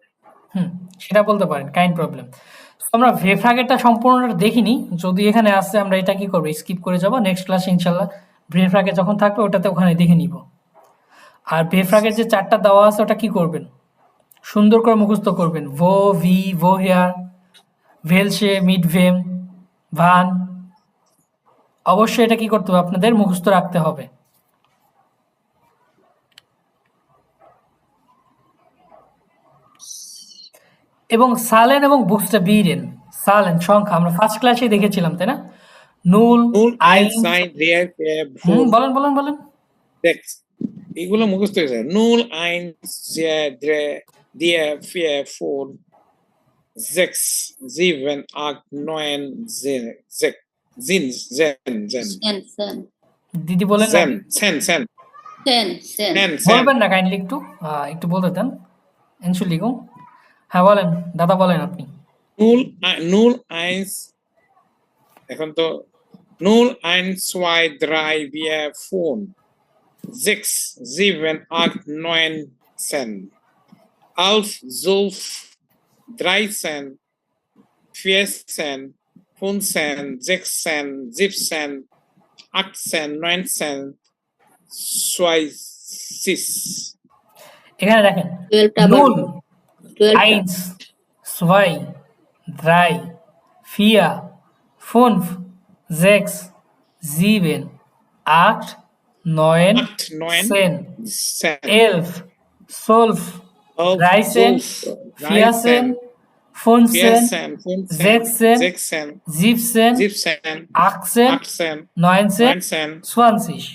সেটা বলতে পারেন, কাইন্ড প্রবলেম। আমরা ভেফ্রাগেরটা সম্পূর্ণটা দেখিনি, যদি এখানে আসছে আমরা এটা কি করবো স্কিপ করে যাব, নেক্সট ক্লাসে ইনশাল্লাহ ভেফ্রাগে যখন থাকবে ওটাতে ওখানে দেখে নিব। আর ভেফ্রাগের যে 4টা দেওয়া আছে ওটা কি করবেন, সুন্দর করে মুখস্থ করবেন। ভো, ভি, ভো হেয়ার, ভেলসে, মিড ভেম, ভান, অবশ্যই এটা কি করতে হবে আপনাদের মুখস্থ রাখতে হবে। এবং সালেন এবং বুকসটা বিরেন, সালেন সংখ্যা আমরা ফার্স্ট ক্লাসে দেখেছিলাম তাই না? নুল, Null, আইন, 1, 2, 3, 4, বলেন বলেন বলেন। 6. এগুলো মুখস্থ হয়েছে। নুল আইন দিয়ে ফিয়ে ফোর জেক্স জিভেন আক নয়েন জিন জেন জেন সেন দিদি বলেন জেন নাকি? সেন সেন সেন সেন সেন সেন বলবেন না কাইন্ডলি একটু বলতে দেন। এনশুলিগুম। হ্যাঁ বলেন, দাদা বলেন আপনি। নুল আইন্স এখন তো নুল আইন সোয়াই দ্রাই বিয়ে phone sechs, sieben, acht, neun, zehn. 11, 12, 13, 14, 15, 16, 17, 18, 19, 20. এখানে দেখেন, 12টা আবার নুল 12টা eins, zwei, drei, vier, fünf, sechs, sieben, acht, neun, 8, 9, 10, 10, 11, 12, 11, 13, 12, 14, 13, 15, 14, 15, 16, 16, 17, 17, 18, 18, 19, 19, 20।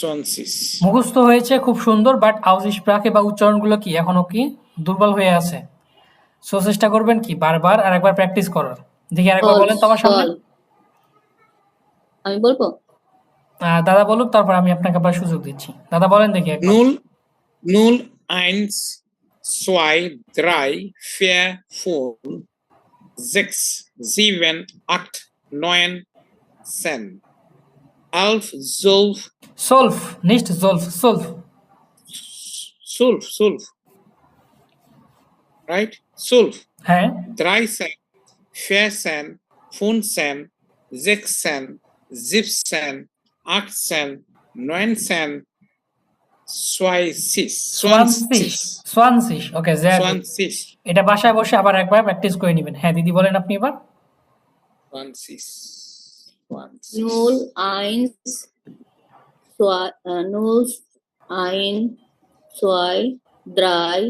20. মুখস্থ হয়েছে খুব সুন্দর, বাট আউসস্প্রাকে বা উচ্চারণগুলো কি এখনো কি দুর্বল হয়ে আছে। সো চেষ্টা করবেন কি বারবার আর একবার প্র্যাকটিস করার। দেখি আরেকবার সল বলেন তো আমার সামনে। সল আমি বলবো দাদা বলুক, তারপর আমি আপনাকে আবার সুযোগ দিচ্ছি। দাদা বলেন দেখি একবার। 0, 0, 1, 2, 3, 4, 5, 6, 7, 8, 9, 10, 11, 12, সলভ, নিশ্ট সলভ, সলভ। 12, right? 12, হ্যাঁ 13, 14, 15, 16, 17, 18, 19, 20, সোয়ানসিশ, 20, সোয়ানসিশ। ওকে, sehr gut। 20, এটা বাসায় বসে আবার একবার প্র্যাকটিস করে নেবেন। হ্যাঁ দিদি বলেন আপনি এবার। 20, 20. নুল আইন্স নুল আইন সোয়াই দ্রাই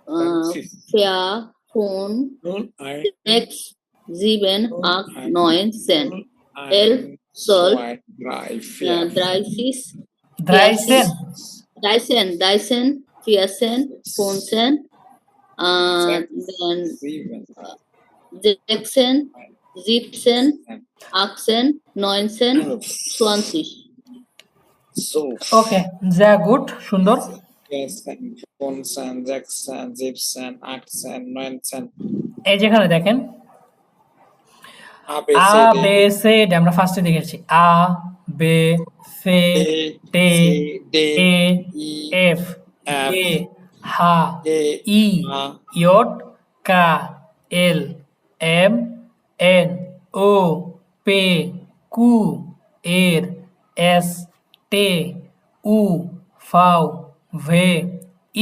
20. ফিয়া phone 0, 1, sechs, sieben, 0, acht, 1, neun, zehn, 0, 11, 1, 12, 2, 3, 4, 30, 13, 13, 14, 15, then 7, 16, 17, 18, 19, 20. so, ওকে, sehr gut, সুন্দর। 15, 16, 17, 18, 19, এই যেখানে দেখেন A, B, a C, D, বে সে ডে, আমরা ফার্স্টে দেখেছি আ বে সে A, টে C, D, এ E, এফ F, গে হা A, ই A, ইয়ট কা এল এম এন ও পে কু এর এস টে উ ফাউ ভে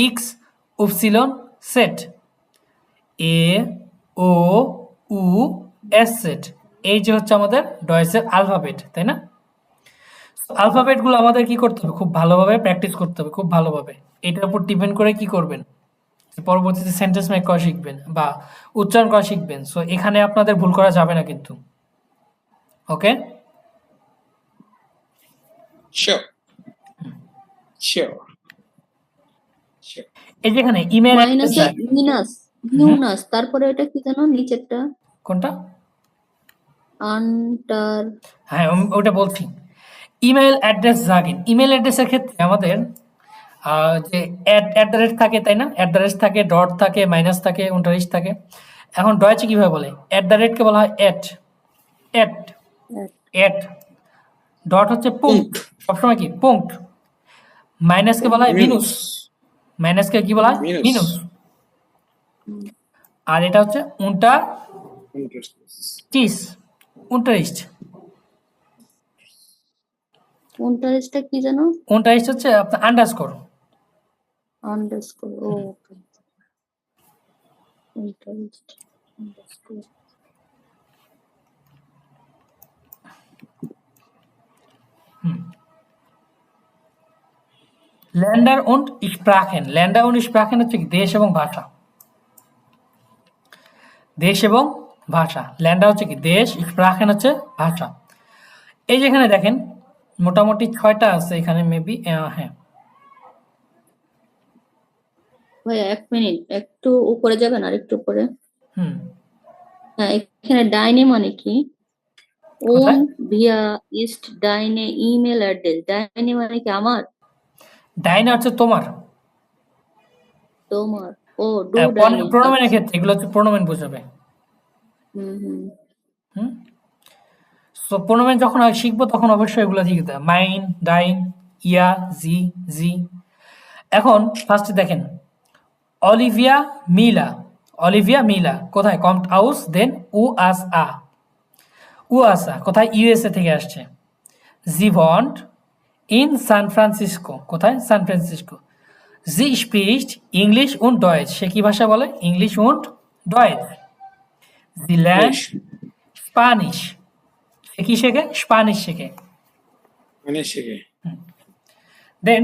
ইক্স উপসিলন সেট এ ও উ এস সেট। এই যে হচ্ছে আমাদের ডয়েসের আলফাবেট, তাই না? আলফাবেটগুলো আমাদের কি করতে হবে, খুব ভালোভাবে প্র্যাকটিস করতে হবে, খুব ভালোভাবে। এটার উপর ডিপেন্ড করে কি করবেন, পরবর্তীতে সেন্টেন্স মেক করা শিখবেন বা উচ্চারণ করা শিখবেন। সো এখানে আপনাদের ভুল করা যাবে না কিন্তু। ওকে, sure, sure, sure. এই যেখানে ইমেল মাইনাসে মিনাস মিউনাস, তারপরে এটা কি জানো নিচেরটা কোনটা? আন্টার হ্যাঁ ওটা বলছি। ইমেল অ্যাড্রেস জাগেন, ইমেল অ্যাড্রেসের ক্ষেত্রে আমাদের যে অ্যাট দ্য রেট থাকে, তাই না? অ্যাট দ্য রেট থাকে, ডট থাকে, মাইনাস থাকে, উনটারিশ থাকে। এখন ডয়েচে কীভাবে বলে? অ্যাট দ্য রেটকে বলা হয় অ্যাট, অ্যাট, অ্যাট। ডট হচ্ছে পুঙ্ক্ট, সবসময় কি পুঙ্ক্ট। মাইনাসকে বলা হয় মিনুস, মাইনাসকে কি বলা হয়? Minus. মিনুস। আর এটা হচ্ছে উনটা টিস, উনটারিশ। উনটারিশটা কি জানো উনটারিশ হচ্ছে আপনার আন্ডারস্কোর। আন্ডারস্কোর ওকে উনটারিশ আন্ডারস্কোর ল্যান্ডার und Sprachen, ল্যান্ডার und Sprachen হচ্ছে কি দেশ এবং ভাষা, দেশ এবং ভাষা। ল্যান্ডার হচ্ছে কি দেশ, Sprachen হচ্ছে ভাষা। এই যেখানে দেখেন মোটামুটি 6টা আছে এখানে মেবি। হ্যাঁ, ভাই 1 মিনিট, একটু উপরে যাবেন, আর একটু উপরে। হুম, হ্যাঁ, এখানে ডাইনে মানে কি? ওন কোথায়? ভিয়া ইস্ট ডাইনে ইমেল অ্যাড্রেস, ডাইনে মানে কি আমার, ডাইনে হচ্ছে তোমার। তোমার। ও ডু ডাইনে, প্রোনোমেনের আচ্ছা। ক্ষেত্রে এগুলো হচ্ছে প্রোনোমেন বোঝাবে। হুম হুম। হুম, সো প্রোনোমেন যখন শিখবো তখন অবশ্যই এগুলো শিখতে হবে, মাইন, ডাইন, ইয়া, জি, জি। এখন ফার্স্টে দেখেন, অলিভিয়া মিলা, অলিভিয়া মিলা কোথায়? কমট আউস দেন উ আস আ, উ আসা কোথায়? ইউএসএ থেকে আসছে। জি ভন্ট ইন সান ফ্রান্সিসকো, কোথায়? San Francisco. জি স্পিস্ট ইংলিশ উন্ড ডয়েচ, সে কি ভাষা বলে? ইংলিশ উন্ড ডয়েচ। জি ল্যান্ড ইংলিশ স্প্যানিশ, সে কি শেখে? স্প্যানিশ শেখে। মানে শিখে। দেন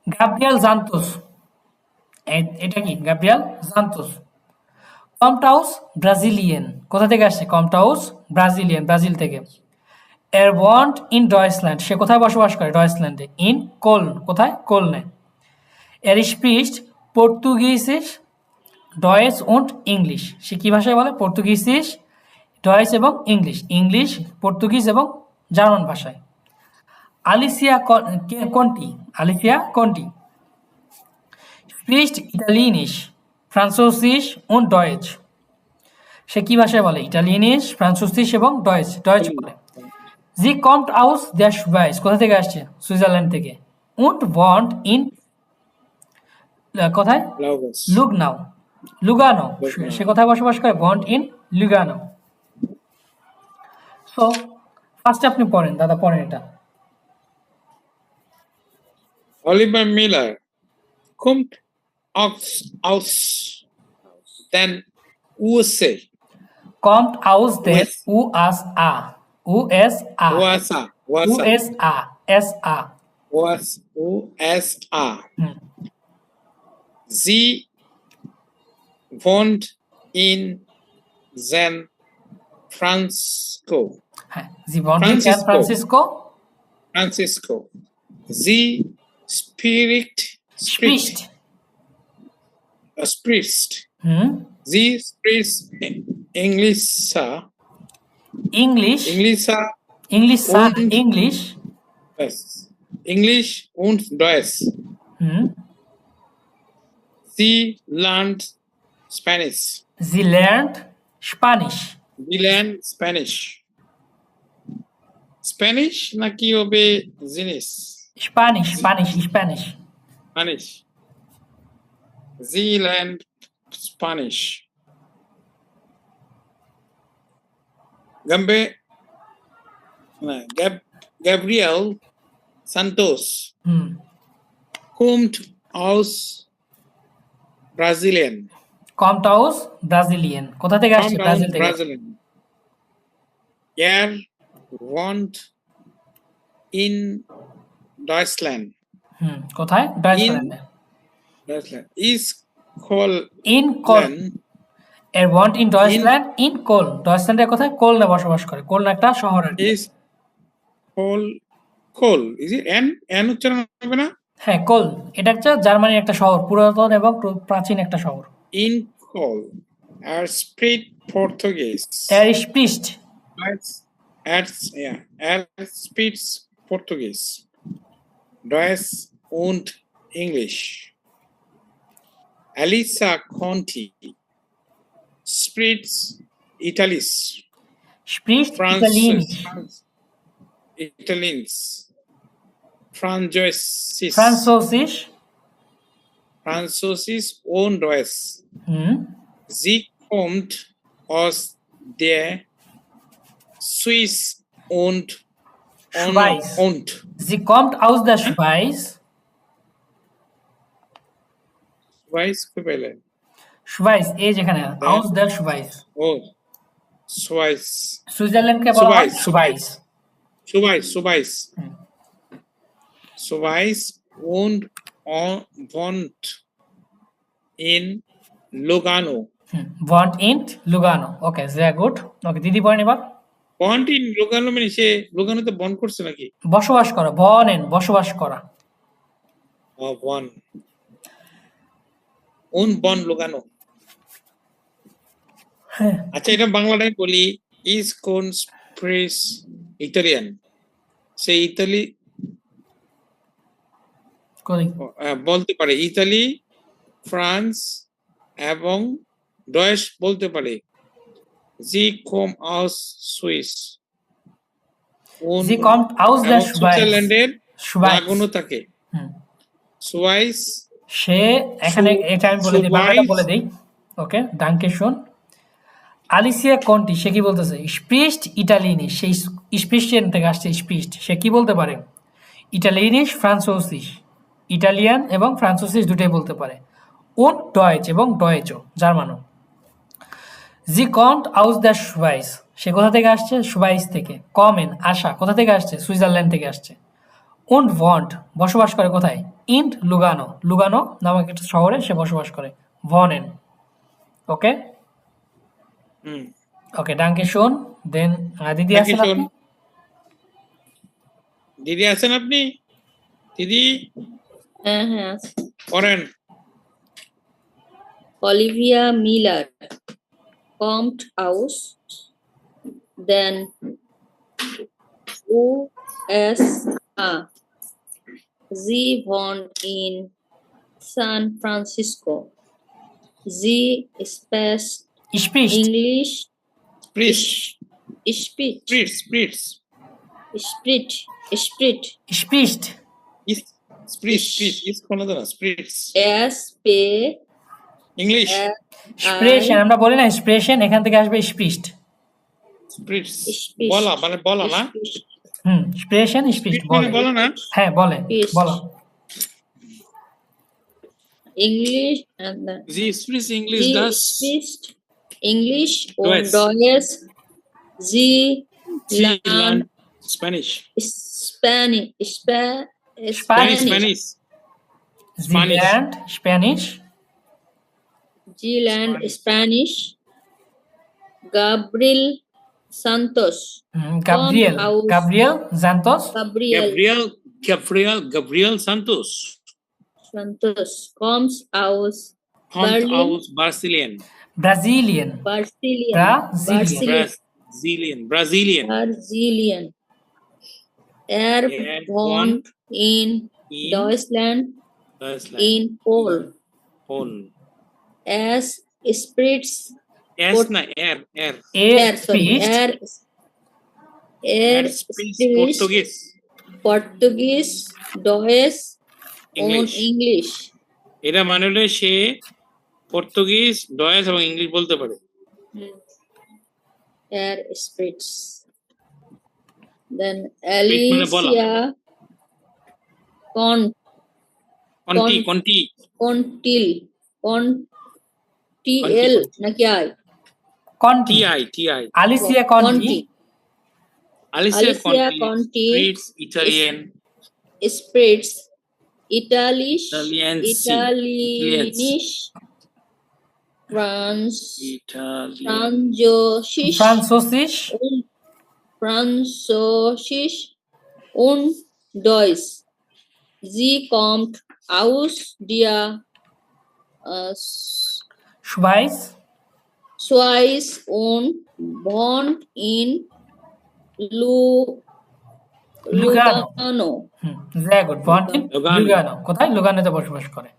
গাব্রিয়াল জান্তোস, এটা কি? গাব্রিয়াল জান্তোস। কমটাউস ব্রাজিলিয়ান, কোথা থেকে আসছে? কমটাউস ব্রাজিলিয়ান, ব্রাজিল থেকে। এর ওয়ান্ট ইন ডয়েসল্যান্ড, সে কোথায় বসবাস করে? ডয়েসল্যান্ডে। ইন কোলন, কোথায়? কোলনে। এর স্পিস্ট পর্তুগিজ, ডয়েস উন্ড ইংলিশ, সে কি ভাষায় বলে? পর্তুগিজ, ডয়েস এবং ইংলিশ, ইংলিশ, পর্তুগিজ এবং জার্মান ভাষায়। আলিসিয়া কন্টি, আলিসিয়া কন্টি স্পিস্ট ইটালিয়ানিশ, ফ্রান্সোসিস উন্ড ডয়েচ, সে কি ভাষায় বলে? ইটালিয়ানিশ, ফ্রান্সোসিস এবং ডয়েচ, ডয়েচ বলে। জি কম্ট আউস দ্য শুভাইস, কোথা থেকে আসছে? সুইজারল্যান্ড থেকে। উন্ড বন্ড ইন, কোথায়? লাউগাস লুগনাও, লুগানো, লুগনাও। সে কোথায় বসবাস করে? Bond in Lugano. সো ফার্স্টে আপনি পড়েন, দাদা পড়েন এটা। Oliver Miller kommt aus den USA. কম্ট আউস দেন US. Uh us a, uh S a, USA. Uh USA. S a, S a. USA. Hmm, Sie wohnt in San Francisco. হ্যাঁ, জি bond in San Francisco. Francisco. Sie spricht স্প্রিস্ট, spricht. Hmm, Sie spricht English, English, English English sir, und English, Deutsch. English und Deutsch. Hmm, Sie lernt Spanish. G learned Spanish, Sie lernt Spanish. Spanish নাকি হবে জিনিস? Spanish, Spanish, Spanish. Spanish. Sie lernt Spanish. Gambe, Gabriel Santos হুম, kommt aus Brasilien. কমট আউস Brazilian, কোথা থেকে আসছে? Kommt aus Brazil থেকে। Brasilien. Wohnt in Deutschland. কোথায়? ডয়েচল্যান্ডে। Deutschland. Ist Colon ইন কোল, এর ওয়ান্ট ইন ডয়েচল্যান্ড, ইন কোল, ডয়েচল্যান্ডের কোথায়? কোলনে বসবাস করে। কোলন একটা শহর আর কি। is Kol. Is it N উচ্চারণ হবে না? হ্যাঁ, কোল, এটা একটা জার্মানির একটা শহর, পুরাতন এবং প্রাচীন একটা শহর। In Kol. Er spricht Portugiese. এর স্প্রিস্ট, Er speaks Portugiese, Deutsch und English. Elisa Conti speaks Italians, স্প্রিস্ট ইটালিয়ানিশ, Italians, Französisch, ফ্রান্সোসিস, und Deutsch. হুম, Sie kommt aus der Swiss und Schweiz. Sie kommt aus der Schweiz. Schweiz কইলে Schweiz, এই যেখানে aus der Schweiz। ও Schweiz সুইজারল্যান্ডকে বলা হয় Schweiz, Schweiz। Schweiz und wohnt in Lugano. wohnt in Lugano। Okay, sehr gut। Okay, দিদি পড়েন এবার। Bond in Lugano মানে সে লুগানোতে bond করছে নাকি? বসবাস করা, বনেন বসবাস করা। বন উন বন লুগানো। হ্যাঁ, আচ্ছা, এটা বাংলাটাই বলি। ইজ কোন স্প্রেস ইতালিয়ান? সে ইতালি কই? বলতে পারে, ইতালি, ফ্রান্স এবং ডয়েশ বলতে পারে। জি কম আউস সুইস জি কম্ট আউস দ্য এবং সুইজারল্যান্ডের শুভাইস। লাগুনো থাকে হুম। সুয়াইস। সে এখানে এটা আমি বলে দিই, বাংলাটা বলে দিই। ওকে, ডাঙ্কে শুন। আলিসিয়া কন্টি সে কি বলতেছে? স্প্রিস্ট ইটালিয়ানি, সেই স্প্রিস্টিয়ান থেকে আসছে স্প্রিস্ট। সে কি বলতে পারে? ইটালিয়ানিশ, ফ্রান্সোসিস, ইটালিয়ান এবং ফ্রান্সোসিস দুটোই বলতে পারে। উন ডয়েচ এবং ডয়েচও জার্মানও। জি কম্ট আউস দ্য শুভাইস, সে কোথা থেকে আসছে? শুভাইস থেকে। কমেন আশা কোথা থেকে আসছে? সুইজারল্যান্ড থেকে আসছে। উন্ড ভন্ট বসবাস করে কোথায়? ইন্ট লুগানো, লুগানো নামক একটা শহরে সে বসবাস করে। ভনেন। ওকে হুম, ওকে, ডাঙ্কে শোন। দেন দিদি ডাকে আছেন শোন। আপনি? দিদি আছেন আপনি? দিদি হ্যাঁ হ্যাঁ আছে। করেন। Olivia Miller kommt aus den USA. Sie wohnt in San Francisco. Sie spricht স্প্রিস্ট, English, স্প্রিস spricht, স্প্রিটস স্প্রিটস spricht, spricht, স্প্রিস্ট, is spirit spirit ইস কোন না স্প্রিটস SP, ইংলিশ স্প্রেশন আমরা বলি না, স্প্রেশন এখান থেকে আসবে স্প্রিস্ট। স্প্রিটস spricht, বলা মানে বলা না? spricht, স্প্রেশন স্প্রিস্ট স্প্রিট মানে বলে। বলা না? হ্যাঁ বলে, Spricht. বলো। English and the জি স্প্রিটস ইংলিশ Sie দাস spricht English und Deutsch. Deutsch. Sie জি lernt লার্ন Spanish Spanish. Spanish Spanish. Spanish জি Spanish. ল্যান্ড Spanish. Sie lernt Spanish. Gabriel Santos. Gabriel, Kommt aus Gabriel Santos. Gabriel Gabriel Santos Santos kommt aus kommt Berlin, aus Brasilien. Brazilian, Brasilien. Brasilien. Brazilian. Brasilien. Er Er wohnt in in Deutschland, Deutschland. in Polen. Polen. Es spricht Es na er A sorry, স্প্রিস্ট er speaks spricht Portuguese. Portuguese, Deutsch und English. English. এটা মানে হলো সে Portuguese, ডয়েচ এবং English বলতে পারে। Er spricht. Then Spricht মানে বলা। Alicia Conti Conti Contil Conti. নাকি আই Conti, TI TI Alicia Conti Conti Alicia Alicia Conti Conti স্পিটস Italian spricht Italienisch, Italians. Italian Französisch ফ্রান্সোসিস und Französisch und Deutsch. Sie kommt aus der শুভাইস Schweiz und wohnt in Lugano. Lugano. Very good, বন্টিন Lugano. Lugano. কোথায়? লুগানোতে বসবাস করে।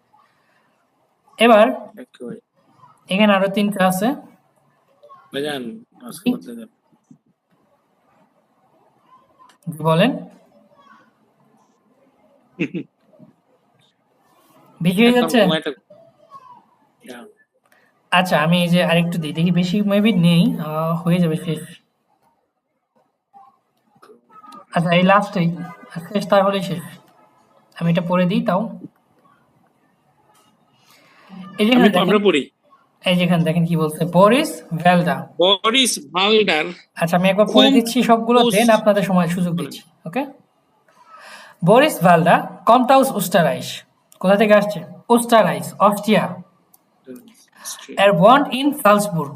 এবার এখানে আরো তিনটা আছে। বাজান আজকে বলতে দেন। বলেন, বেশি হয়ে যাচ্ছে? আচ্ছা আমি এই যে আরেকটু দিই, দেখি বেশি মেবি নেই, হয়ে যাবে শেষ। আচ্ছা এই লাস্টেই শেষ, তাহলে শেষ। আমি এটা পড়ে দিই তাও। এই যেখানে দেখেন, আমরা পড়ি। এই যেখানে দেখেন কি বলছে, বরিস ভ্যালডা। বরিস ভালডার। আচ্ছা আমি একবার পড়ে দিচ্ছি সবগুলো, দেন আপনাদের সময় সুযোগ দিচ্ছি। ওকে, বরিস ভ্যালডা কমট আউস ওস্টাররাইস, কোথা থেকে আসছে? ওস্টাররাইস, অস্ট্রিয়া। এর বন্ড ইন সালসবুর্গ,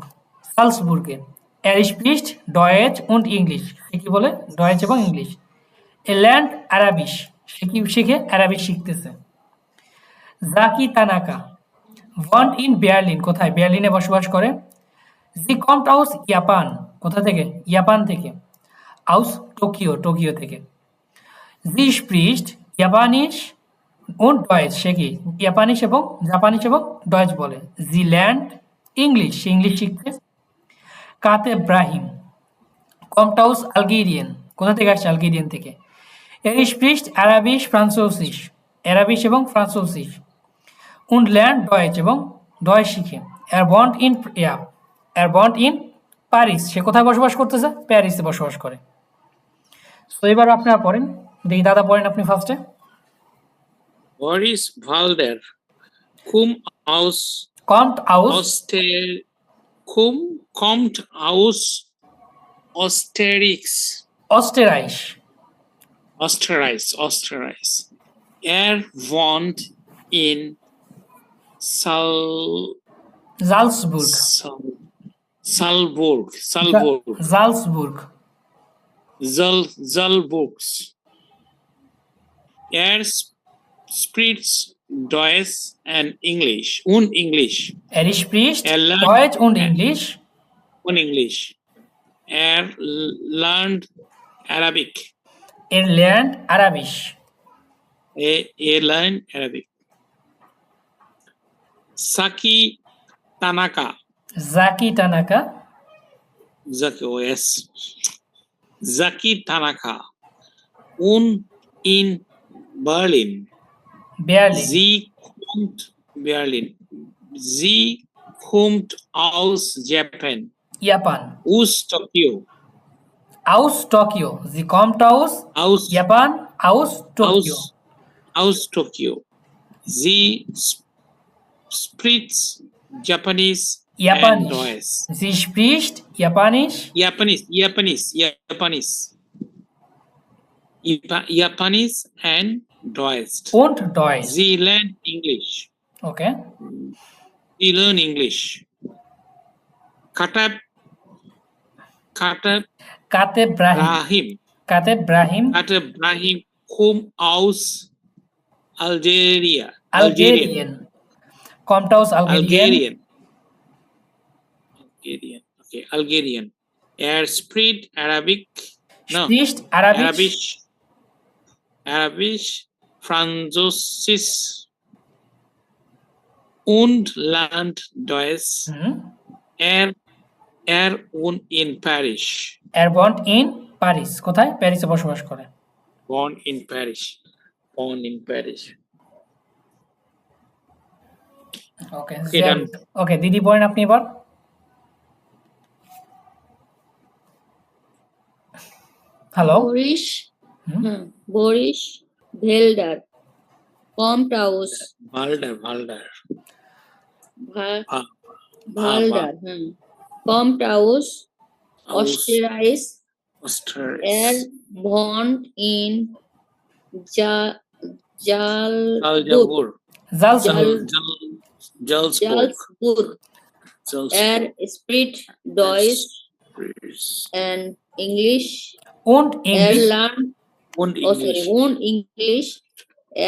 সালসবুর্গে। Er spricht Deutsch und English। সে কি বলে? ডয়েচ এবং ইংলিশ। এ ল্যান্ড আরাবিশ, সে কি শিখে? আরাবিক শিখতেছে। জাকি তানাকা ওয়ান্ট ইন বার্লিন, কোথায়? বার্লিনে বসবাস করে। জি কম্ট আউস জাপান, কোথা থেকে? জাপান থেকে। আউস টোকিও, টোকিও থেকে। জি স্প্রিস্ট জাপানিস und ডয়েচ, সে কি? জাপানিস এবং ডয়েচ বলে। জি ল্যান্ড ইংলিশ, সে ইংলিশ শিখছে। কাতে ব্রাহিম কমটাউস আলগেরিয়ান, কোথা থেকে আসছে? আলগেরিয়ান থেকে। এর স্প্রিস্ট আরাবিশ ফ্রান্সোসিস, অ্যারাবিশ এবং ফ্রান্সোসিস। und lernt ডয়েচ এবং ডয়েচ শিখে। er wohnt in প্যারিস, সে কোথায় বসবাস করতেছে? প্যারিসে বসবাস করে। তো এবার আপনারা পড়েন, দেখি দাদা পড়েন আপনি ফার্স্টে। Boris Valder, cum aus কম্ট আউস Oster, cum kommt aus Osterix, অস্টেরাইশ, Osterreich. Er wohnt in Sal, জালসবুর্গ, Salzburg, জালসবুর্গ। Salzburgs. Er spricht Deutsch and English Er spricht Er lernt- Deutsch und English. und English. Er lernt Arabic. Er lernt Arabisch. Er lernt Arabic. Saki Tanaka. Zaki Tanaka, Zaki Tanaka. Und in Berlin. Berlin. Sie kommt aus Japan. Japan. Aus Tokyo. Aus Tokio. Sie kommt aus Aus Japan, aus Tokio. aus Tokyo. Sie spricht Japanese and Japanisch. Deutsch. Sie spricht Japanisch Japanese and Deutsch. und Deutsch. Sie lernt English. Okay. Sie learn English. Katab Kateb Brahim. Brahim. Kateb Brahim. Katab Brahim kommt aus Algeria. Algerien. Kommt aus Algerien. Okay, Algerian. Er spricht Arabic. No, Spricht Arabisch. Arabisch, Französisch und lernt Deutsch. Mhm. Er wohnt in Paris. Er wohnt in Paris. কোথায়? প্যারিসে বসবাস করে। Born in Paris. Okay. Okay, done. ওকে, দিদি পড়েন আপনি এবার। Hello. Boris Velder kommt aus Valder. Valder kommt aus Österreich. Er wohnt in Salzburg. Er spricht Deutsch and English. Und Er English. lernt Und English.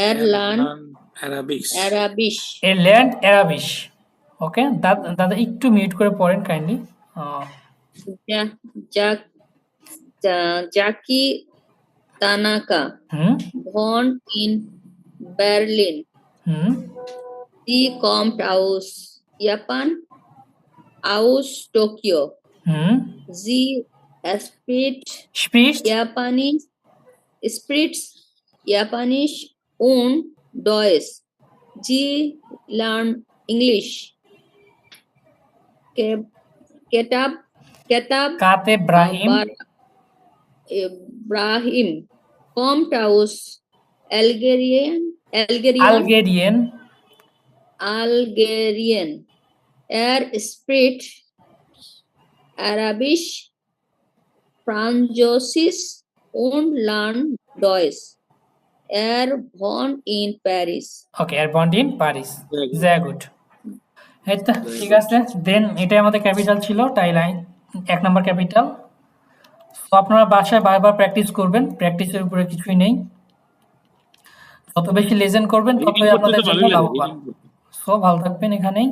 Er lernt Arabic. Arabic. Er lernt Arabisch. ওকে, দাদা একটু mute করে পড়েন kindly. Jackie Tanaka born in Berlin. Sie kommt aus Japan, aus Tokio. Sie spricht Japanisch und Deutsch. Sie lernt English. Katab Kateb Brahim kommt aus Algerien. Er spricht Arabisch, Französisch und lernt Deutsch. Er wohnt in Paris. Okay, er wohnt in Paris. Sehr gut. এটা ঠিক আছে। দেন এটাই আমাদের capital ছিল, 1 number capital. তো আপনারা বাসায় বারবার প্র্যাকটিস করবেন, প্র্যাকটিসের উপরে কিছুই নেই। যত বেশি লেসেন করবেন রিডিং ততই করতে আপনাদের তো জন্য ভালোই লাগে লাভবান। রিডিং করতে। সো ভালো থাকবেন এখানেই।